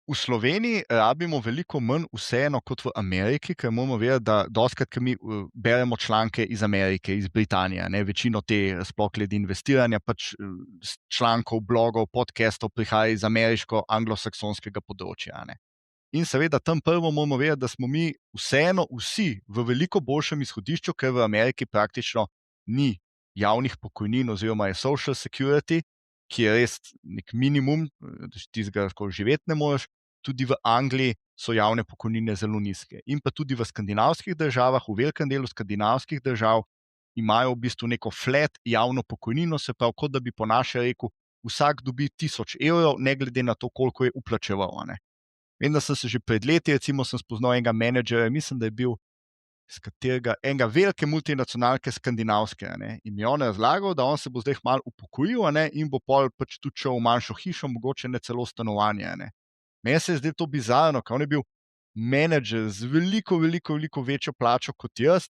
V Sloveniji rabimo veliko manj vseeno kot v Ameriki, ker moramo vedeti, da dostakrat, ko mi beremo članke iz Amerike, iz Britanije, večino te sploh glede investiranja, pač člankov, blogov, podcastov prihaja iz ameriško-anglosaksonskega področja. In seveda tam prvo moramo vedeti, da smo mi vseeno vsi v veliko boljšem izhodišču, ker v Ameriki praktično ni javnih pokojnin oziroma je social security, ki je res nek minimum, da ti zga lahko živeti ne moreš. Tudi v Angliji so javne pokojnine zelo nizke. In pa tudi v skandinavskih državah, v velikem delu skandinavskih držav, imajo v bistvu neko flat javno pokojnino, se pravi, kot da bi po naše rekel, vsak dobi 1000 evrov, ne glede na to, koliko je uplačeval. Vem, da sem se že pred leti, recimo, sem spoznal enega menedžerja, mislim, da je bil enega velike multinacionalke skandinavske, in mi je on razlagal, da on se bo zdaj malo upokojil, in bo pol pač tudi šel v manjšo hišo, mogoče ne celo stanovanje. Meni se je zdaj to bizarno, ker on je bil menedžer z veliko večjo plačo kot jaz,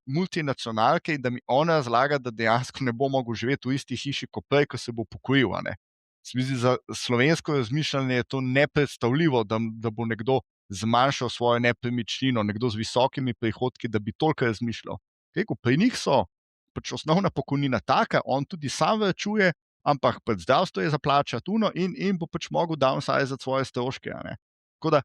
multinacionalke, in da mi on razlaga, da dejansko ne bo mogel živeti v isti hiši kot prej, ko se bo upokojil. Se mi zdi, za slovensko razmišljanje je to nepredstavljivo, da bo nekdo zmanjšal svojo nepremičnino, nekdo z visokimi prihodki, da bi toliko razmišljal. Pri njih so pač osnovna pokojnina taka, on tudi sam vračuje, ampak pač zdravstvo je za plačati in bo pač mogel downsizati svoje stroške. Tako da,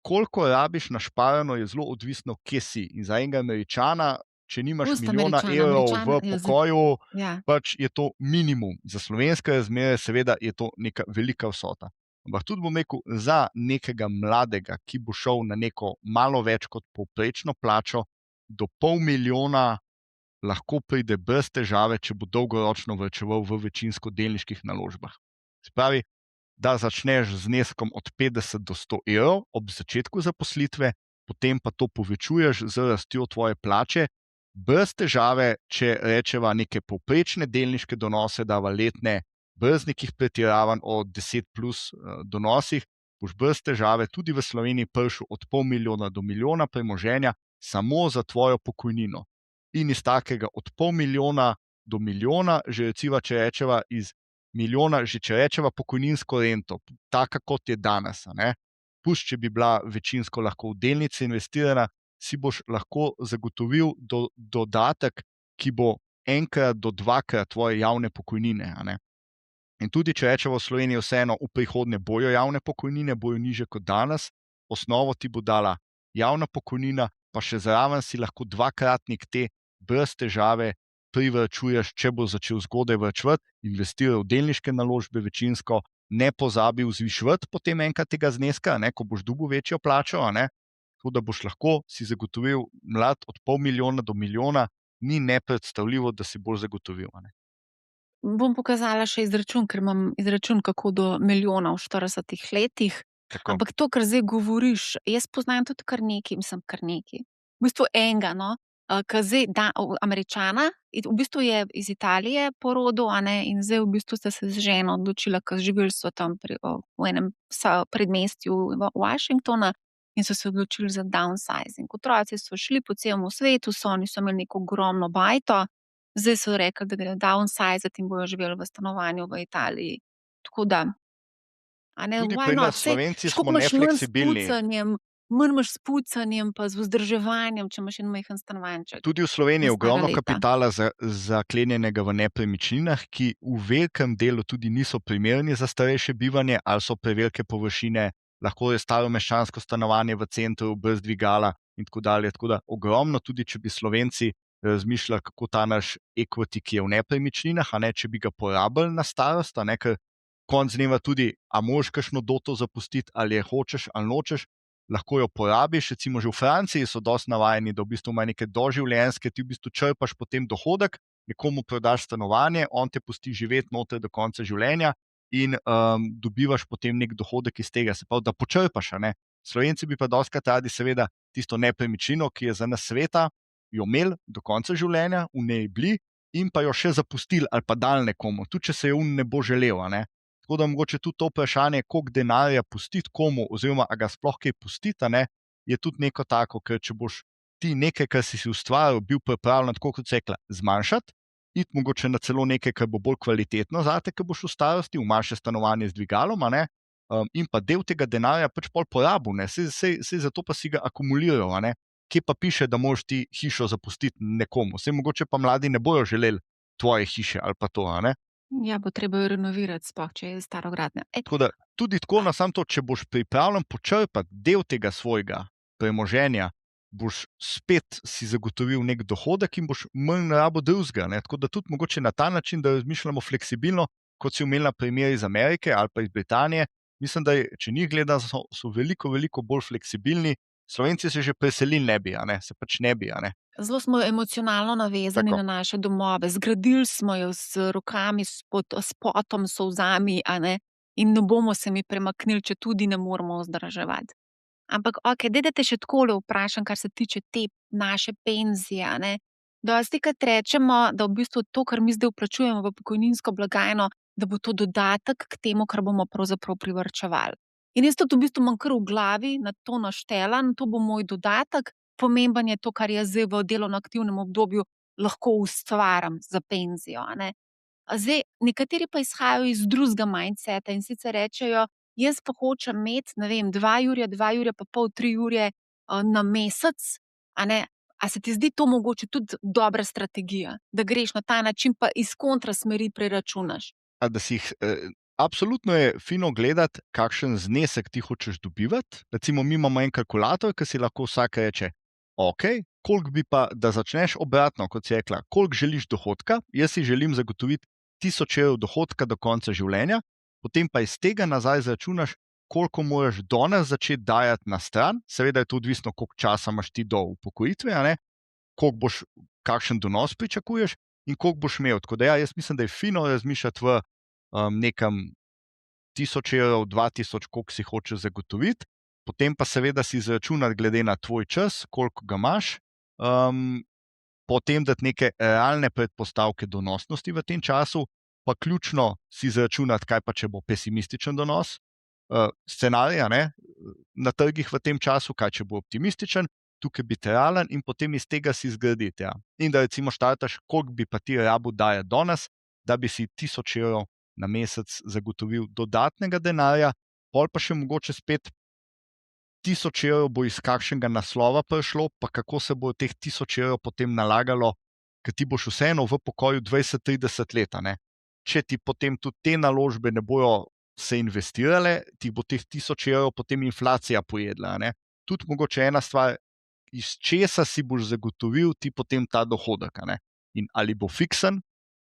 koliko rabiš našparano, je zelo odvisno, kje si. In za enega Američana, če nimaš milijona evrov v pokoju, pač je to minimum. Za slovenske razmere seveda je to neka velika vsota. Ampak tudi bom rekel, za nekega mladega, ki bo šel na neko malo več kot povprečno plačo, do 500.000 lahko pride brez težave, če bo dolgoročno varčeval v večinsko delniških naložbah. Se pravi, da začneš z zneskom od 50 do 100 evrov ob začetku zaposlitve, potem pa to povečuješ z rastjo tvoje plače, brez težave, če rečeva neke povprečne delniške donose, dava letne, brez nekih pretiravanj o 10 plus donosih, boš brez težave tudi v Sloveniji prišel od 500.000 do milijona premoženja samo za tvojo pokojnino. In iz takega od 500.000 do milijona, že recimo, če rečeva iz milijona, že če rečeva pokojninsko rento, taka kot je danes, plus če bi bila večinsko lahko v delnice investirana, si boš lahko zagotovil dodatek, ki bo enkrat do dvakrat tvoje javne pokojnine. In tudi, če rečemo v Sloveniji vseeno, v prihodnje bojo javne pokojnine, bojo niže kot danes, osnovo ti bo dala javna pokojnina, pa še zraven si lahko dvakratnik te brez težave privarčuješ, če bo začel zgodaj varčevati, investiral v delniške naložbe večinsko, ne pozabil zviševati potem enkrat tega zneska, ko boš dobil večjo plačo, tako da boš lahko si zagotovil mlad od $500,000 do milijona, ni nepredstavljivo, da si bolj zagotovil. Bom pokazala še izračun, ker imam izračun, kako do milijona v 40 letih. Tako. Ampak to, kar zdaj govoriš, jaz poznam tudi kar nekaj, mislim, kar nekaj. V bistvu enega, ki zdaj Američana, v bistvu je iz Italije porodil, in zdaj v bistvu sta se z ženo odločila, ker živeli so tam v enem predmestju Washingtona in so se odločili za downsizing. Otroci so šli po celem svetu, oni so imeli neko ogromno bajto, zdaj so rekli, da gredo downsizati in bojo živeli v stanovanju v Italiji. Tako da, Tudi why pri not? nas Slovenci smo Koliko imaš manj s nefleksibilni. pucanjem, manj imaš s pucanjem pa z vzdrževanjem, če imaš en majhen stanovanjček. Tudi v Sloveniji je Na stara ogromno leta. kapitala zaklenjenega v nepremičninah, ki v velikem delu tudi niso primerni za starejše bivanje, ali so prevelike površine, lahko je staro meščansko stanovanje v centru brez dvigala in tako dalje. Tako da ogromno, tudi če bi Slovenci razmišljali, kako ta naš equity, ki je v nepremičninah, če bi ga porabili na starost, ker konc dneva tudi, a moraš kakšno doto zapustiti, ali je hočeš ali nočeš, lahko jo porabiš. Recimo že v Franciji so dosti navajeni, da v bistvu ima neke doživljenjske, ti v bistvu črpaš potem dohodek, nekomu prodaš stanovanje, on te pusti živeti noter do konca življenja in dobivaš potem nek dohodek iz tega, se pravi, da počrpaš. Slovenci bi pa dostikrat radi seveda tisto nepremičnino, ki je za nas sveta, jo imeli do konca življenja, v njej bili in pa jo še zapustili ali pa dal nekomu, tudi če se jo ne bo želel. Tako da mogoče tudi to vprašanje, koliko denarja pustiti komu, oziroma a ga sploh kaj pustiti, je tudi neko tako, ker če boš ti nekaj, kar si ustvaril, bil pripravljen, tako kot se rekla, zmanjšati, iti mogoče na celo nekaj, kar bo bolj kvalitetno zate, ker boš v starosti, v manjše stanovanje z dvigalom, in pa del tega denarja pač pol porabil, saj zato pa si ga akumuliral, Kje pa piše, da moraš ti hišo zapustiti nekomu, saj mogoče pa mladi ne bojo želeli tvoje hiše ali pa to, Ja, bo treba jo renovirati, sploh če je starogradnja. Tako da tudi tako na samo to, če boš pripravljen počrpati del tega svojega premoženja, boš spet si zagotovil nek dohodek in boš manj rabo drugega. Tako da tudi mogoče na ta način, da razmišljamo fleksibilno, kot si imel na primer iz Amerike ali pa iz Britanije, mislim, da če njih gledam, so veliko, veliko bolj fleksibilni. Slovenci se že preselili ne bi, se pač ne bi. Zelo smo emocionalno navezani Tako. na naše domove, zgradili smo jo z rokami, s potom, s solzami, in ne bomo se mi premaknili, če tudi ne moremo vzdrževati. Ampak, daj, da te še takole vprašam, kar se tiče te naše penzije, Dostikrat rečemo, da v bistvu to, kar mi zdaj vplačujemo v pokojninsko blagajno, da bo to dodatek k temu, kar bomo pravzaprav privarčevali. In jaz tudi v bistvu imam kar v glavi na to naštela, to bo moj dodatek, pomemben je to, kar jaz zdaj v delovno-aktivnem obdobju lahko ustvarim za penzijo, Zdaj, nekateri pa izhajajo iz drugega mindseta in sicer rečejo, jaz pa hočem imeti, 2 ure, 2 ure pa pol, 3 ure na mesec, A se ti zdi to mogoče tudi dobra strategija, da greš na ta način pa iz kontra smeri preračunaš? Da si jih, absolutno je fino gledati, kakšen znesek ti hočeš dobivati. Recimo, mi imamo en kalkulator, ki si lahko vsak reče, koliko bi pa, da začneš obratno, kot si rekla, koliko želiš dohodka, jaz si želim zagotoviti 1000 evrov dohodka do konca življenja, potem pa iz tega nazaj zračunaš, koliko moraš danes začeti dajati na stran, seveda je to odvisno, koliko časa imaš ti do upokojitve, kakšen donos pričakuješ in koliko boš imel. Tako da jaz mislim, da je fino razmišljati v nekem 1000 evrov, 2000, koliko si hočeš zagotoviti, potem pa seveda si izračunati glede na tvoj čas, koliko ga imaš, potem dati neke realne predpostavke donosnosti v tem času, pa ključno si izračunati, kaj pa če bo pesimističen donos, scenarija na trgih v tem času, kaj če bo optimističen, tukaj biti realen in potem iz tega si zgraditi. In da recimo štartaš, koliko bi pa ti rabu daje danes, da bi si 1000 evrov na mesec zagotovil dodatnega denarja, pol pa še mogoče spet 1000 evrov bo iz kakšnega naslova prišlo, pa kako se bo teh 1000 evrov potem nalagalo, ker ti boš vseeno v pokoju 20-30 let. Če ti potem tudi te naložbe ne bojo se investirale, ti bo teh 1000 evrov potem inflacija pojedla. Tudi mogoče ena stvar, iz česa si boš zagotovil ti potem ta dohodek. in ali bo fiksen,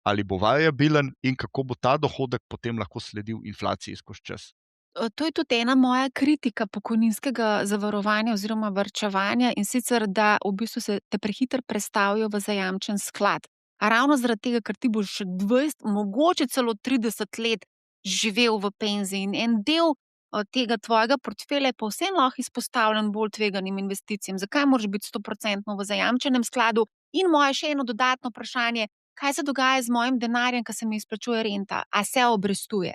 ali bo variabilen in kako bo ta dohodek potem lahko sledil inflaciji skozi čas. To je tudi ena moja kritika pokojninskega zavarovanja oziroma varčevanja, in sicer, da v bistvu se te prehitro prestavijo v zajamčen sklad. A ravno zaradi tega, ker ti boš še 20, mogoče celo 30 let živel v penziji in en del tega tvojega portfelja je povsem lahko izpostavljen bolj tveganim investicijam. Zakaj moraš biti 100% v zajamčenem skladu? In moje še eno dodatno vprašanje, kaj se dogaja z mojim denarjem, ko se mi izplačuje renta? A se obrestuje?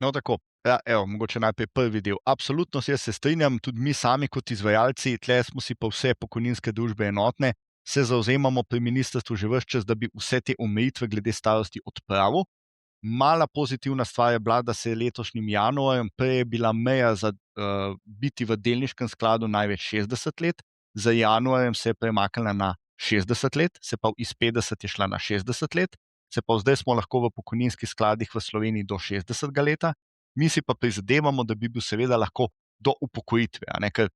No, tako. Ja, evo, mogoče najprej prvi del. Absolutno se strinjam, tudi mi sami kot izvajalci, tle smo si pa vse pokojninske družbe enotne, se zavzemamo pri ministrstvu že ves čas, da bi vse te omejitve glede starosti odpravil. Mala pozitivna stvar je bila, da se je letošnjim januarjem, prej je bila meja za biti v delniškem skladu največ 60 let, za januarjem se je premaknila na 60 let, se pa iz 50 je šla na 60 let, se pa zdaj smo lahko v pokojninskih skladih v Sloveniji do 60. leta, mi si pa prizadevamo, da bi bil seveda lahko do upokojitve, a ne, ker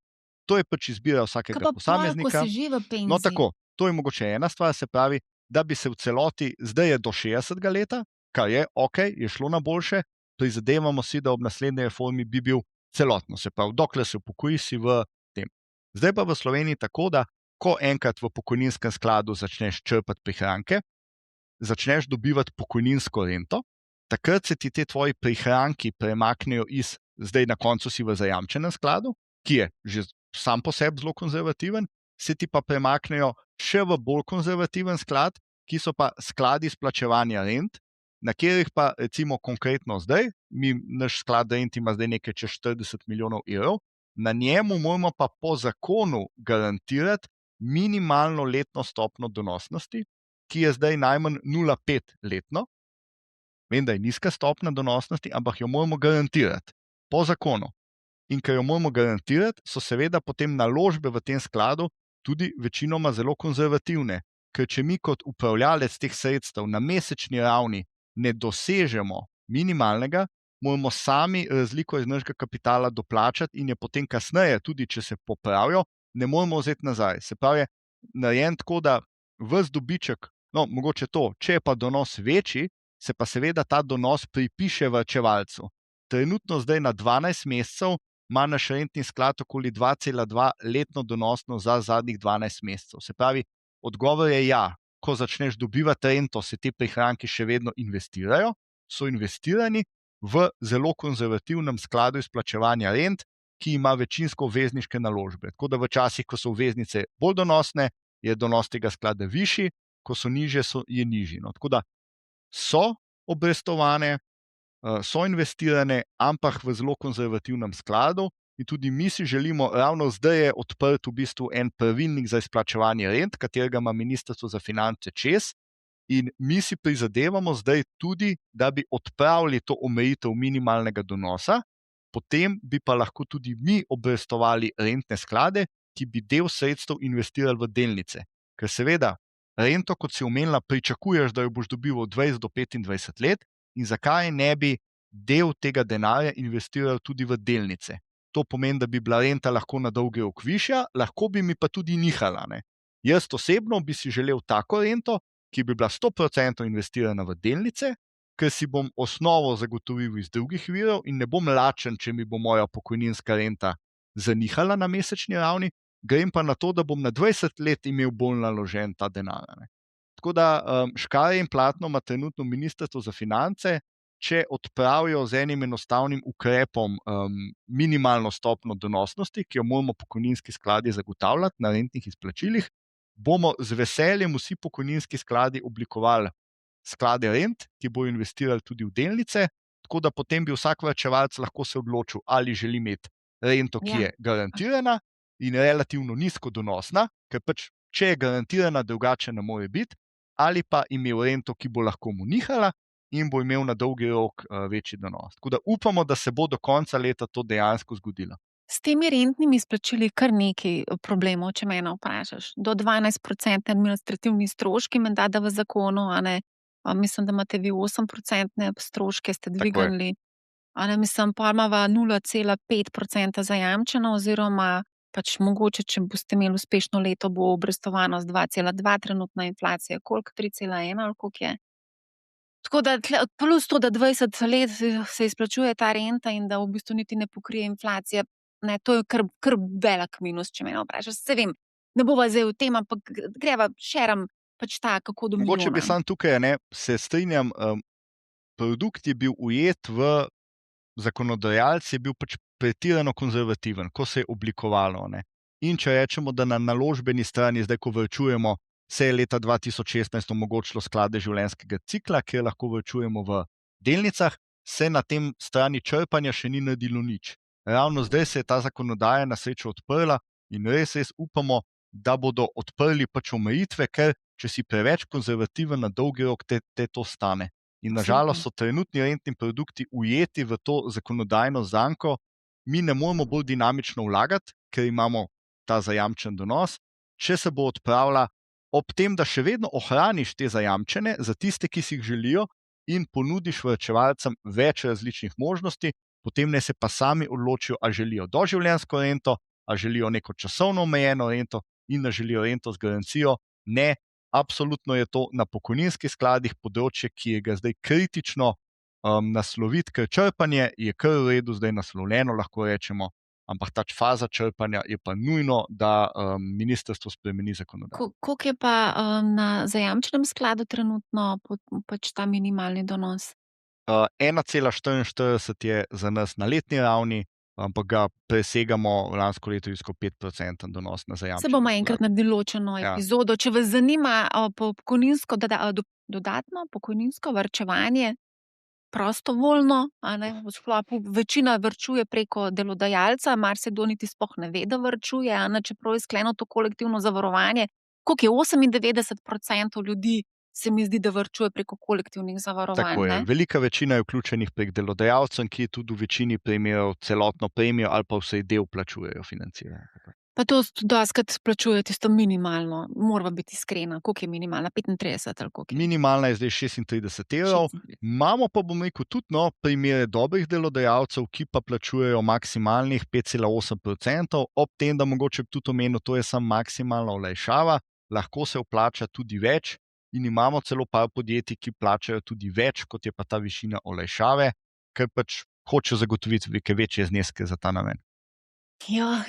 to je pač izbira Kaj vsakega pa pol, ko posameznika. si že v penziji? No, tako, to je mogoče ena stvar, se pravi, da bi se v celoti, zdaj je do 60. leta, kar je ok, je šlo na boljše, prizadevamo si, da ob naslednji reformi bi bil celotno, se pravi, dokler se upokojiš, si v tem. Zdaj pa v Sloveniji tako, da ko enkrat v pokojninskem skladu začneš črpati prihranke, začneš dobivati pokojninsko rento, takrat se ti te tvoji prihranki premaknejo iz, zdaj na koncu si v zajamčenem skladu, ki je že sam po sebi zelo konzervativen, se ti pa premaknejo še v bolj konzervativen sklad, ki so pa skladi izplačevanja rent, na katerih pa recimo konkretno zdaj, naš sklad rent ima zdaj nekaj čez 40 milijonov evrov, na njemu moramo pa po zakonu garantirati minimalno letno stopno donosnosti, ki je zdaj najmanj 0,5 letno. Vem, da je nizka stopna donosnosti, ampak jo moramo garantirati po zakonu. In ker jo moramo garantirati, so seveda potem naložbe v tem skladu tudi večinoma zelo konzervativne. Ker če mi kot upravljalec teh sredstev na mesečni ravni ne dosežemo minimalnega, moramo sami razliko iz našega kapitala doplačati in je potem kasneje, tudi če se popravijo, ne moremo vzeti nazaj. Se pravi, narejen tako, da ves dobiček, no, mogoče to, če je pa donos večji, se pa seveda ta donos pripiše varčevalcu. Trenutno zdaj na 12 mesecev ima naš rentni sklad okoli 2,2 letno donosno za zadnjih 12 mesecev. Se pravi, odgovor je ja, ko začneš dobivati rento, se te prihranki še vedno investirajo, so investirani v zelo konzervativnem skladu izplačevanja rent, ki ima večinsko obvezniške naložbe. Tako da v časih, ko so obveznice bolj donosne, je donos tega sklada višji, ko so nižje, je nižji. No, tako da so obrestovane, so investirane, ampak v zelo konzervativnem skladu in tudi mi si želimo, ravno zdaj je odprt v bistvu en pravilnik za izplačevanje rent, katerega ima Ministrstvo za finance čez, in mi si prizadevamo zdaj tudi, da bi odpravili to omejitev minimalnega donosa, potem bi pa lahko tudi mi obrestovali rentne sklade, ki bi del sredstev investirali v delnice. Ker seveda, rento, kot si omenila, pričakuješ, da jo boš dobil od 20 do 25 let, in zakaj ne bi del tega denarja investiral tudi v delnice. To pomeni, da bi bila renta lahko na dolgi rok višja, lahko bi mi pa tudi nihala. Ne? Jaz osebno bi si želel tako rento, ki bi bila 100% investirana v delnice, ker si bom osnovo zagotovil iz drugih virov in ne bom lačen, če mi bo moja pokojninska renta zanihala na mesečni ravni, grem pa na to, da bom na 20 let imel bolj naložen ta denar. Ne? Tako da škarje in platno ima trenutno Ministrstvo za finance, če odpravijo z enim enostavnim ukrepom minimalno stopno donosnosti, ki jo moramo pokojninski skladi zagotavljati na rentnih izplačilih, bomo z veseljem vsi pokojninski skladi oblikovali sklade rent, ki bodo investirali tudi v delnice, tako da potem bi vsak varčevalec lahko se odločil, ali želi imeti rento, ki je garantirana in relativno nizko donosna, ker pač, če je garantirana, drugače ne more biti, ali pa imel rento, ki bo lahko mu nihala in bo imel na dolgi rok večji donos. Tako da upamo, da se bo do konca leta to dejansko zgodilo. S temi rentnimi izplačili kar nekaj problemov, če mene vprašaš. Do 12% administrativni stroški, menda da v zakonu, a ne, mislim, da imate vi 8% stroške, ste dvignili. A ne, mislim, pa imava 0,5% zajamčeno, oziroma pač mogoče, če boste imeli uspešno leto, bo obrestovano z 2,2, trenutna inflacija, koliko 3,1 ali koliko je. Tako da plus to, da 20 let se izplačuje ta renta in da v bistvu niti ne pokrije inflacije, ne, to je kar velik minus, če me vprašaš. Se vem, ne bova zdaj v tem, ampak greva šeram pač ta, kako do Mogoče bi milijona. sam tukaj, se strinjam, produkt je bil ujet v zakonodajalec, je bil pač pretirano konzervativen, ko se je oblikovalo. In če rečemo, da na naložbeni strani, zdaj ko varčujemo, se je leta 2016 omogočilo sklade življenjskega cikla, kjer lahko varčujemo v delnicah, se na tem strani črpanja še ni naredilo nič. Ravno zdaj se je ta zakonodaja na srečo odprla in res upamo, da bodo odprli pač omejitve, ker če si preveč konzervativen na dolgi rok, te to stane. In nažalost so trenutni rentni produkti ujeti v to zakonodajno zanko, mi ne moremo bolj dinamično vlagati, ker imamo ta zajamčen donos, če se bo odpravila, ob tem, da še vedno ohraniš te zajamčene za tiste, ki si jih želijo, in ponudiš varčevalcem več različnih možnosti, potem ne se pa sami odločijo, ali želijo doživljenjsko rento, ali želijo neko časovno omejeno rento in ali želijo rento z garancijo. Ne, absolutno je to na pokojninskih skladih področje, ki je ga zdaj kritično nasloviti, ker črpanje je kar v redu zdaj naslovljeno, lahko rečemo, ampak ta faza črpanja je pa nujno, da ministrstvo spremeni zakonodajo. Koliko je pa na zajamčenem skladu trenutno pač ta minimalni donos? 1,44 je za nas na letni ravni, ampak ga presegamo lansko leto izko 5% donos na zajamčenem Se bomo skladu. enkrat naredili ločeno Ja. epizodo. Če vas zanima pokojninsko dodatno pokojninsko varčevanje, prostovoljno, a ne, v sklopu, večina varčuje preko delodajalca, marsikdo niti sploh ne ve, da varčuje, a ne, čeprav je sklenil to kolektivno zavarovanje. Koliko je 98% ljudi, se mi zdi, da varčuje preko kolektivnih zavarovanj, Tako je. ne? Velika večina je vključenih prek delodajalcev, ki tudi v večini primerov celotno premijo ali pa vsaj del plačujejo, financirajo. Pa to dostikrat plačuje tisto minimalno, morava biti iskrena. Koliko je minimalna? 35 ali koliko je? Minimalna je zdaj 36 evrov. 36. Imamo pa, bom rekel, tudi primere dobrih delodajalcev, ki pa plačujejo maksimalnih 5,8%, ob tem, da mogoče tudi omenil, to je samo maksimalna olajšava, lahko se vplača tudi več in imamo celo par podjetij, ki plačajo tudi več, kot je pa ta višina olajšave, ker pač hočejo zagotoviti neke večje zneske za ta namen. Ja,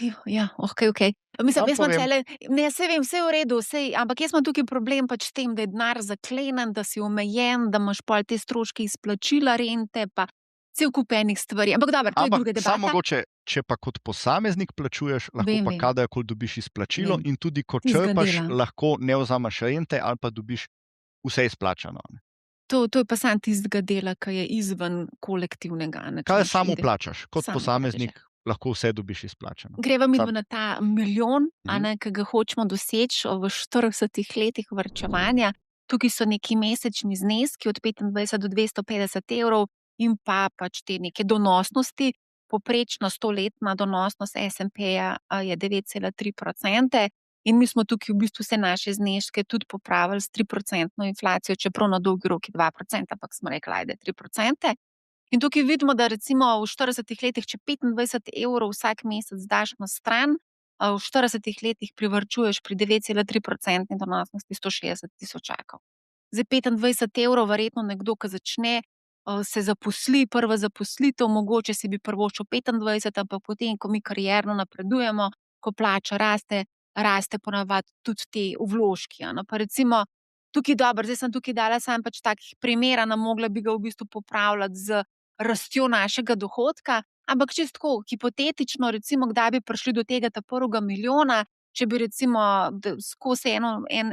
okej. Mislim, jaz imam povem. tule, ne, saj vem, vse je v redu, ampak jaz imam tukaj problem pač s tem, da je denar zaklenen, da si omejen, da imaš pol te stroške izplačila rente, pa cel kup enih stvari. Ampak dobro, to je druga Ampak samo debata. mogoče, če pa kot posameznik plačuješ, lahko Vem, pa vem. kadarkoli dobiš izplačilo Vem. in tudi ko Tistega črpaš, dela. lahko ne vzameš rente ali pa dobiš vse izplačano. To je pa samo tistega dela, ki je izven kolektivnega. Kaj samo plačaš, kot Samo posameznik, lahko vse dobiš izplačano. Greva midva Sam- na ta milijon, a Mhm. ne, ki ga hočemo doseči v 40 letih varčevanja. Tukaj so neki mesečni zneski od 25 do 250 evrov in pa pač te neke donosnosti. Poprečna 100-letna donosnost S&P-ja je 9,3%. In mi smo tukaj v bistvu vse naše zneske tudi popravili s 3% inflacijo, čeprav na dolgi rok je 2%, ampak smo rekli, ajde 3%. In tukaj vidimo, da recimo v 40 letih, če 25 evrov vsak mesec daš na stran, v 40 letih privarčuješ pri 9,3% donosnosti 160 tisočakov. Zdaj 25 evrov, verjetno nekdo, ki začne, se zaposli, prva zaposlitev, mogoče si bi privoščil 25, ampak potem, ko mi karierno napredujemo, ko plača raste ponavadi tudi ti vložki. Pa recimo, tukaj dobro, zdaj sem tukaj dala samo pač takih primera, mogla bi ga v bistvu popravljati z rastjo našega dohodka, ampak čisto tako, hipotetično, recimo, kdaj bi prišli do tega prvega milijona, če bi recimo skozi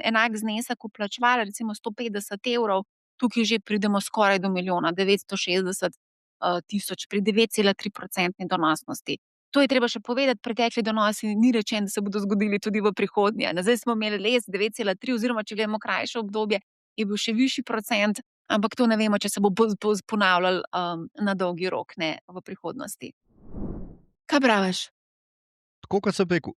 enak znesek vplačevali, recimo 150 evrov, tukaj že pridemo skoraj do milijona, 960 tisoč pri 9,3% donosnosti. To je treba še povedati, pretekli donosi ni rečeno, da se bodo zgodili tudi v prihodnje. Zdaj smo imeli les 9,3, oziroma če gledamo krajše obdobje, je bil še višji procent, ampak to ne vemo, če se bo ponavljalo na dolgi rok, ne v prihodnosti. Kaj praviš? Tako kot sem rekel,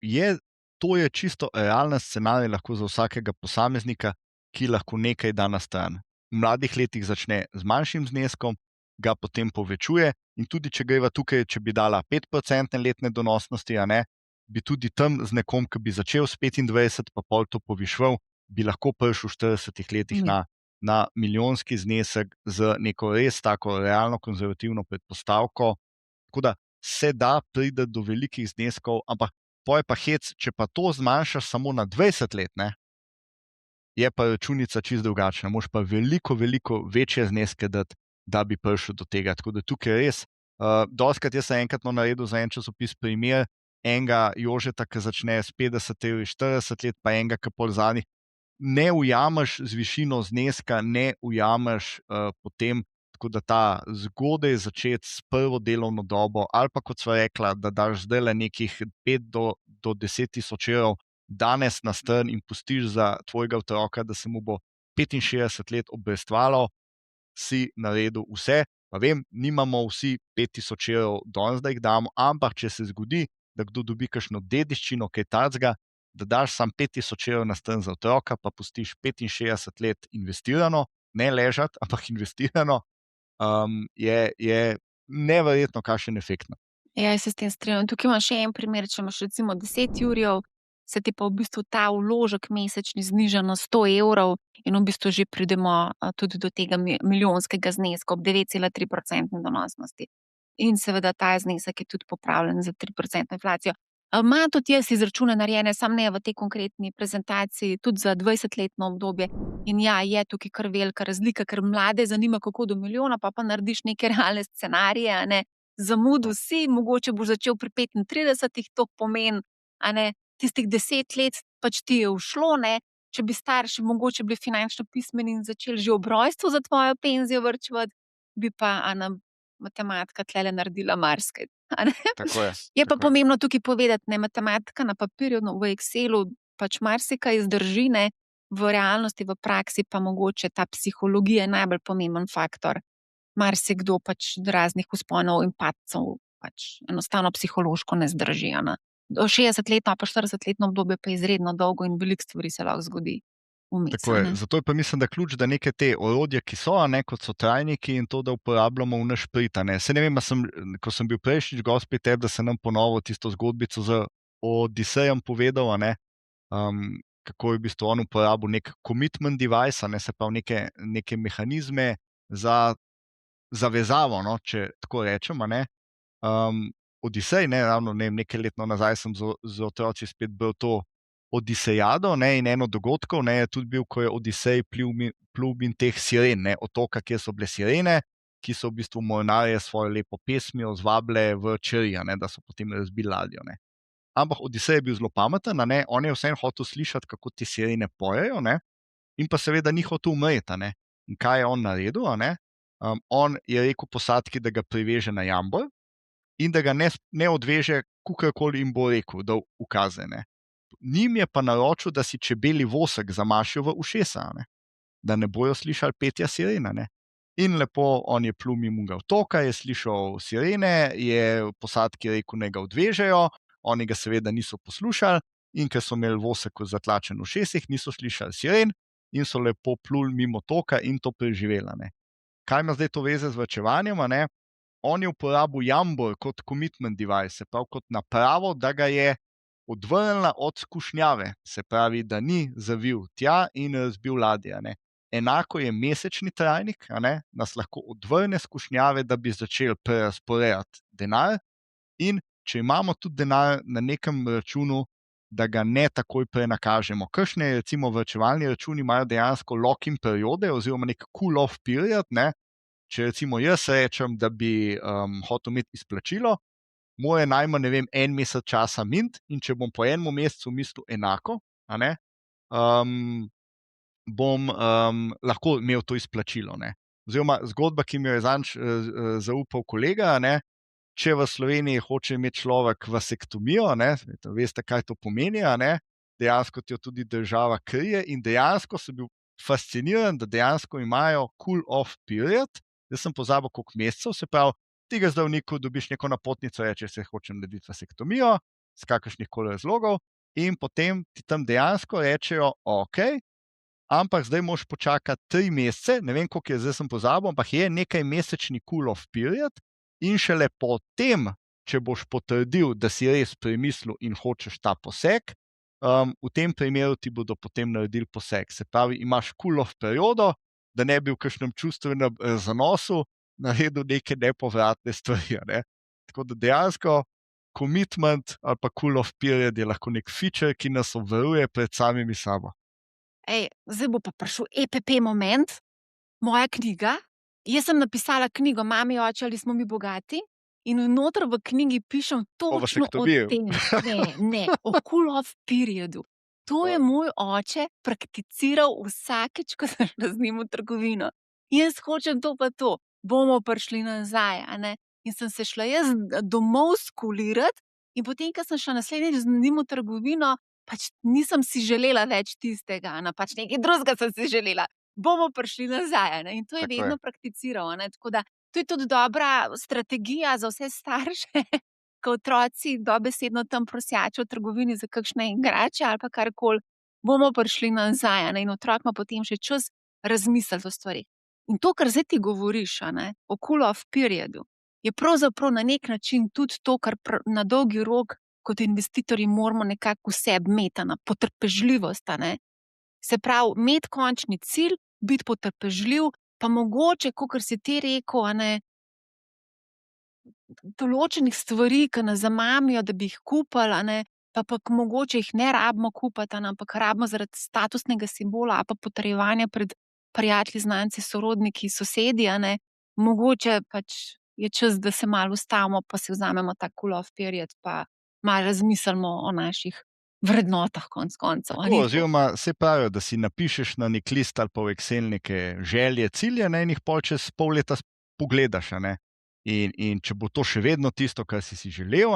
to je čisto realen scenarij lahko za vsakega posameznika, ki lahko nekaj da na stran. V mladih letih začne z manjšim zneskom, ga potem povečuje in tudi če greva tukaj, če bi dala 5% letne donosnosti, bi tudi tam z nekom, ki bi začel s 25, pa pol to povišval, bi lahko prišel v 40 letih na milijonski znesek z neko res tako realno konzervativno predpostavko. Tako da se da priti do velikih zneskov, ampak poj pa hec, če pa to zmanjšaš samo na 20 let, ne, je pa računica čisto drugačna. Moš pa veliko, veliko večje zneske dati, da bi prišel do tega. Tako da tukaj res, dostikrat jaz sem enkrat naredil za en časopis primer enega Jožeta, ki začne s 50 evri 40 let, pa enega, ki pol zadnjih. Ne ujameš z višino zneska, ne ujameš potem, tako da ta zgodaj začeti s prvo delovno dobo, ali pa kot sva rekla, da daš zdaj le nekih 5 do 10 tisoč evrov danes na stran in pustiš za tvojega otroka, da se mu bo 65 let obrestvalo, si naredil vse. Pa vem, nimamo vsi 5000 evrov danes, da jih damo, ampak če se zgodi, da kdo dobi kakšno dediščino, kaj tacga, da daš sam 5000 evrov na stran za otroka, pa pustiš 65 let investirano, ne ležati, ampak investirano, je neverjetno, kakšen efekt. Ja, jaz se s tem strinjam. Tukaj imam še en primer, če imaš recimo 10 jurjev, se ti pa v bistvu ta vložek mesečni zniža na 100 evrov in v bistvu že pridemo tudi do tega milijonskega zneska ob 9,3% donosnosti. In seveda ta znesek je tudi popravljen za 3% inflacijo. Ima tudi jaz izračune narejene, sam ne v tej konkretni prezentaciji, tudi za 20-letno obdobje. In ja, je tukaj kar velika razlika, ker mlade zanima, kako do milijona, pa narediš neke realne scenarije, a ne. Zamudil si, mogoče boš začel pri 35, to pomeni, a ne, tistih 10 let pač ti je ušlo, ne. Če bi starši mogoče bili finančno pismeni in začeli že ob rojstvu za tvojo penzijo varčevati, bi pa matematika tlele naredila marsikaj. Tako je. Je pa pomembno tukaj povedati, ne, matematika na papirju, v Excelu pač marsikaj zdrži, ne, v realnosti, v praksi pa mogoče ta psihologija je najbolj pomemben faktor. Marsikdo pač raznih vzponov in padcev pač enostavno psihološko ne zdrži. 60-letno pa 40-letno obdobje pa je izredno dolgo in veliko stvari se lahko zgodi vmes. Tako je. Zato je pa mislim, da ključ, da neke te orodje, ki so, ne, kot so trajniki in to, da uporabljamo v naš prid. Se ne vem, ko sem bil prejšnjič gost pri tebi, da sem nam ponovil tisto zgodbico z Odisejem povedal, ne, kako je v bistvu on uporabil nek commitment device, ne, se pravi neke mehanizme za zavezavo, no, če tako rečem, ne. Odisej, ne, ravno nekaj letno nazaj sem z otroci spet bil to Odisejado, ne, in eno dogodkov, ne, je tudi bil, ko je Odisej plul in teh siren, ne, otoka, kjer so bile sirene, ki so v bistvu mornarje s svojo lepo pesmijo zvabile v črija, ne, da so potem razbili ladjo, ne. Ampak Odisej je bil zelo pameten, ne, on je vseeno hotel slišati, kako te sirene pojejo, ne, in pa seveda ni hotel umreti, ne. In kaj je on naredil, ne? On je rekel posadki, da ga priveže na jambor in da ga ne odveže, kakorkoli jim bo rekel, da ukaze. Ne. Njim je pa naročil, da si čebeli vosek zamašijo v ušesa, ne. Da ne bojo slišali petja sirena. Ne. In lepo on je plul mimo otoka, je slišal sirene, je posadki rekel, naj ga odvežejo, oni ga seveda niso poslušali in ker so imeli vosek zatlačen v ušesih, niso slišali siren in so lepo pluli mimo otoka in to preživela. Ne. Kaj ima zdaj to veze z varčevanjem? On je uporabil jambor kot commitment device, se pravi kot napravo, da ga je odvrnila od skušnjave, se pravi, da ni zavil tja in razbil ladje. Enako je mesečni trajnik, nas lahko odvrne skušnjave, da bi začeli prerazporejati denar, in če imamo tudi denar na nekem računu, da ga ne takoj prenakažemo. Kakšne recimo varčevalni računi imajo dejansko lock-in periode oziroma nek cool-off period, ne? Če recimo jaz rečem, da bi hotel imeti izplačilo, mora najmanj, ne vem, en mesec časa mint, in če bom po enem mesecu mislil enako, bom lahko imel to izplačilo. Ne? Oziroma zgodba, ki mi jo je zadnjič zaupal kolega, ne? Če v Sloveniji hoče imeti človek vasektomijo, veste, kaj to pomeni, dejansko ti jo tudi država krije, in dejansko sem bil fasciniran, da dejansko imajo cool-off period. Jaz sem pozabil, koliko mesecev, se pravi, tega zdravniku dobiš neko napotnico, reče, se hočem narediti vasektomijo, z kakršnih koli razlogov, in potem ti tam dejansko rečejo, ok, ampak zdaj moraš počakati 3 mesece, ne vem, koliko je, zdaj sem pozabil, ampak je nekaj mesečni cool-off period, in šele potem, če boš potrdil, da si res premislil in hočeš ta poseg, v tem primeru ti bodo potem naredili poseg. Se pravi, imaš cool-off periodo, da ne bi v kakšnem čustvenem zanosu naredil neke nepovratne stvari. Ne? Tako da dejansko commitment ali pa cool-off period je lahko nek feature, ki nas obvaruje pred samimi sabo. Zdaj bo pa prišel EPP moment, moja knjiga. Jaz sem napisala knjigo Mami, oče, ali smo mi bogati? In noter v knjigi pišem točno o tem. Ne, o cool-off periodu. To je moj oče prakticiral vsakeč, ko sem šla z njim v trgovino. Jaz hočem to pa to. Bomo prišli nazaj, a ne? In sem se šla jaz domov skulirati in potem, ko sem šla naslednjič z njim v trgovino, pač nisem si želela več tistega, pač nekaj drugega sem si želela. Bomo prišli nazaj, ne? In to je Tako vedno prakticiral, ne? Tako da to je tudi dobra strategija za vse starše, ko otroci dobesedno tam prosjačijo v trgovini za kakšne igrače ali pa karkoli. Bomo prišli nazaj, ne? In otrok ima potem še čas razmisliti o stvareh. In to, kar zdaj ti govoriš, o cool-off periodu, je pravzaprav na nek način tudi to, kar na dolgi rok kot investitorji moramo nekako v sebi imeti, potrpežljivost. Se pravi, imeti končni cilj, biti potrpežljiv, pa mogoče, kakor si ti rekel, določenih stvari, ki nas zamamijo, da bi jih kupili, pa mogoče jih ne rabimo kupiti, ampak rabimo zaradi statusnega simbola ali pa potrjevanja pred prijatelji, znanci, sorodniki, sosedi, mogoče pač je čas, da se malo ustavimo, pa si vzamemo ta cool-off period, pa malo razmislimo o naših vrednotah konec koncev. Oziroma, se pravijo, da si napišeš na nek list ali pa v Excel neke želje, cilje, in jih pol čez pol leta pogledaš. In če bo to še vedno tisto, kar si želel,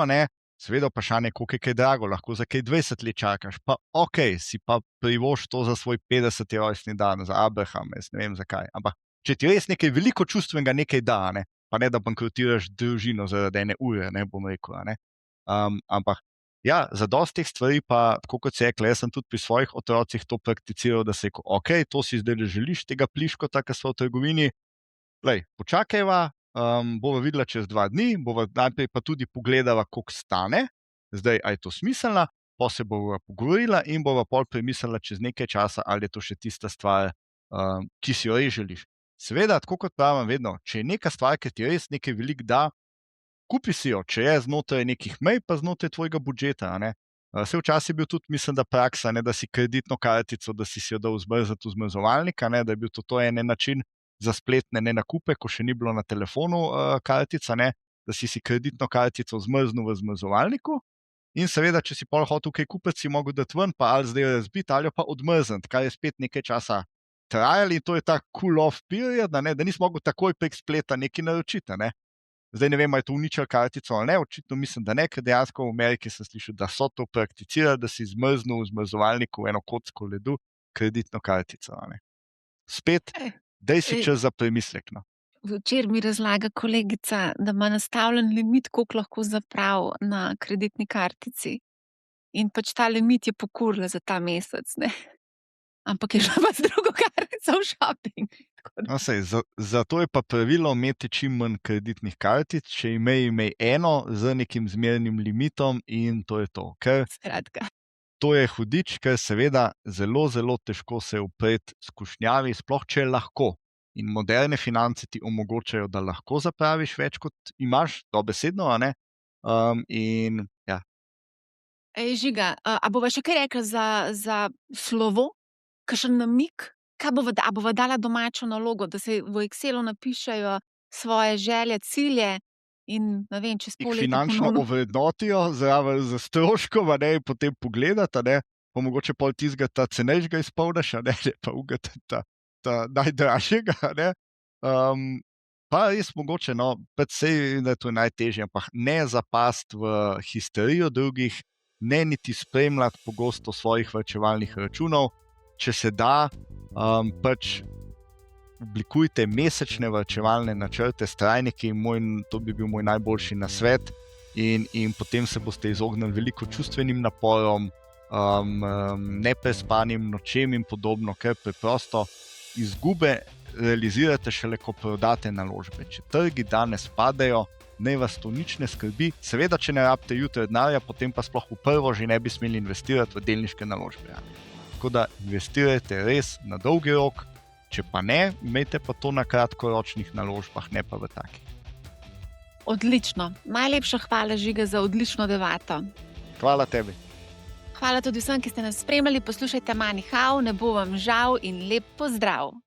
seveda vprašanje, koliko je kaj drago, lahko za kaj 20 let čakaš, pa si pa privošči to za svoj 50. rojstni dan, za Abraham, jaz ne vem zakaj. Ampak če ti res nekaj veliko čustvenega nekaj da, pa ne da bankrotiraš družino zaradi ene ure, bom rekel. Ampak ja, za dosti teh stvari pa, tako kot se rekla, jaz sem tudi pri svojih otrocih to prakticiral, da se rekel, to si zdaj ne želiš, tega pliškota, ki so v trgovini, počakajva, bova videla čez 2 dni, bova najprej pa tudi pogledala, koliko stane, zdaj, a je to smiselna, pa se bova pogovorila in bova pol premislila čez nekaj časa, ali je to še tista stvar, ki si jo res želiš. Seveda, tako kot pravim vedno, če je neka stvar, ki ti res nekaj veliko da, kupi si jo, če je znotraj nekih mej, pa znotraj tvojega budžeta. Se včasih je bil tudi, mislim, da praksa, da si kreditno kartico, da si jo dal zmrzati v zmrzovalnik, da je bil to en način za spletne nakupe, ko še ni bilo na telefonu kartica, da si kreditno kartico zmrznil v zmrzovalniku. In seveda, če si pol hotel kaj kupiti, si mogel dati ven, pa ali zdaj razbiti, ali pa odmrzniti, kar je spet nekaj časa trajalo in to je ta cool-off period, da nisi mogel takoj prek spleta nekaj naročiti. Zdaj ne vem, ali je to uničilo kartico ali ne, očitno mislim, da ne, ker dejansko v Ameriki sem slišal, da so to prakticirali, da si zmrznil v zmrzovalniku eno kocko ledu, kreditno kartico. Spet, daj si čas za premislek. Včeraj mi razlaga kolegica, da ima nastavljen limit, koliko lahko zapravi na kreditni kartici. In pač ta limit je pokurila za ta mesec. Ampak je šla pa z drugo kartico v shopping. Zato je pa pravilo imeti čim manj kreditnih kartic, če imej eno z nekim zmernim limitom in to je to. Skratka. To je hudič, ker seveda zelo, zelo težko se upreti skušnjavi, sploh če je lahko. In moderne finance ti omogočajo, da lahko zapraviš več, kot imaš, dobesedno, in ja. Žiga, a bova še kaj rekla za slovo? Kakšen namig? A bova dala domačo nalogo, da se v Excelu napišejo svoje želje, cilje in ne vem, čez pol leta finančno ovrednotijo, zraven za stroškov, in potem pogledati, pa mogoče pol tistega ta cenejšega izpolniš, ne pa ugati ta najdražjega. Pa res mogoče, sej, da je to najtežje, ampak ne zapasti v histerijo drugih, ne niti spremljati pogosto svojih varčevalnih računov. Če se da, pač oblikujte mesečne varčevalne načrte s trajniki, to bi bil moj najboljši nasvet, in potem se boste izognili veliko čustvenim naporom, neprespanim nočem in podobno, ker preprosto izgube realizirate šele, ko prodate naložbe. Če trgi danes padajo, naj vas to nič ne skrbi. Seveda, če ne rabite jutri denarja, potem pa sploh v prvo že ne bi smeli investirati v delniške naložbe. Ja. Tako da investirajte res na dolgi rok, če pa ne, imejte pa to na kratkoročnih naložbah, ne pa v takih. Odlično. Najlepša hvala, Žiga, za odlično debato. Hvala tebi. Hvala tudi vsem, ki ste nas spremljali. Poslušajte Money How, ne bo vam žal in lep pozdrav.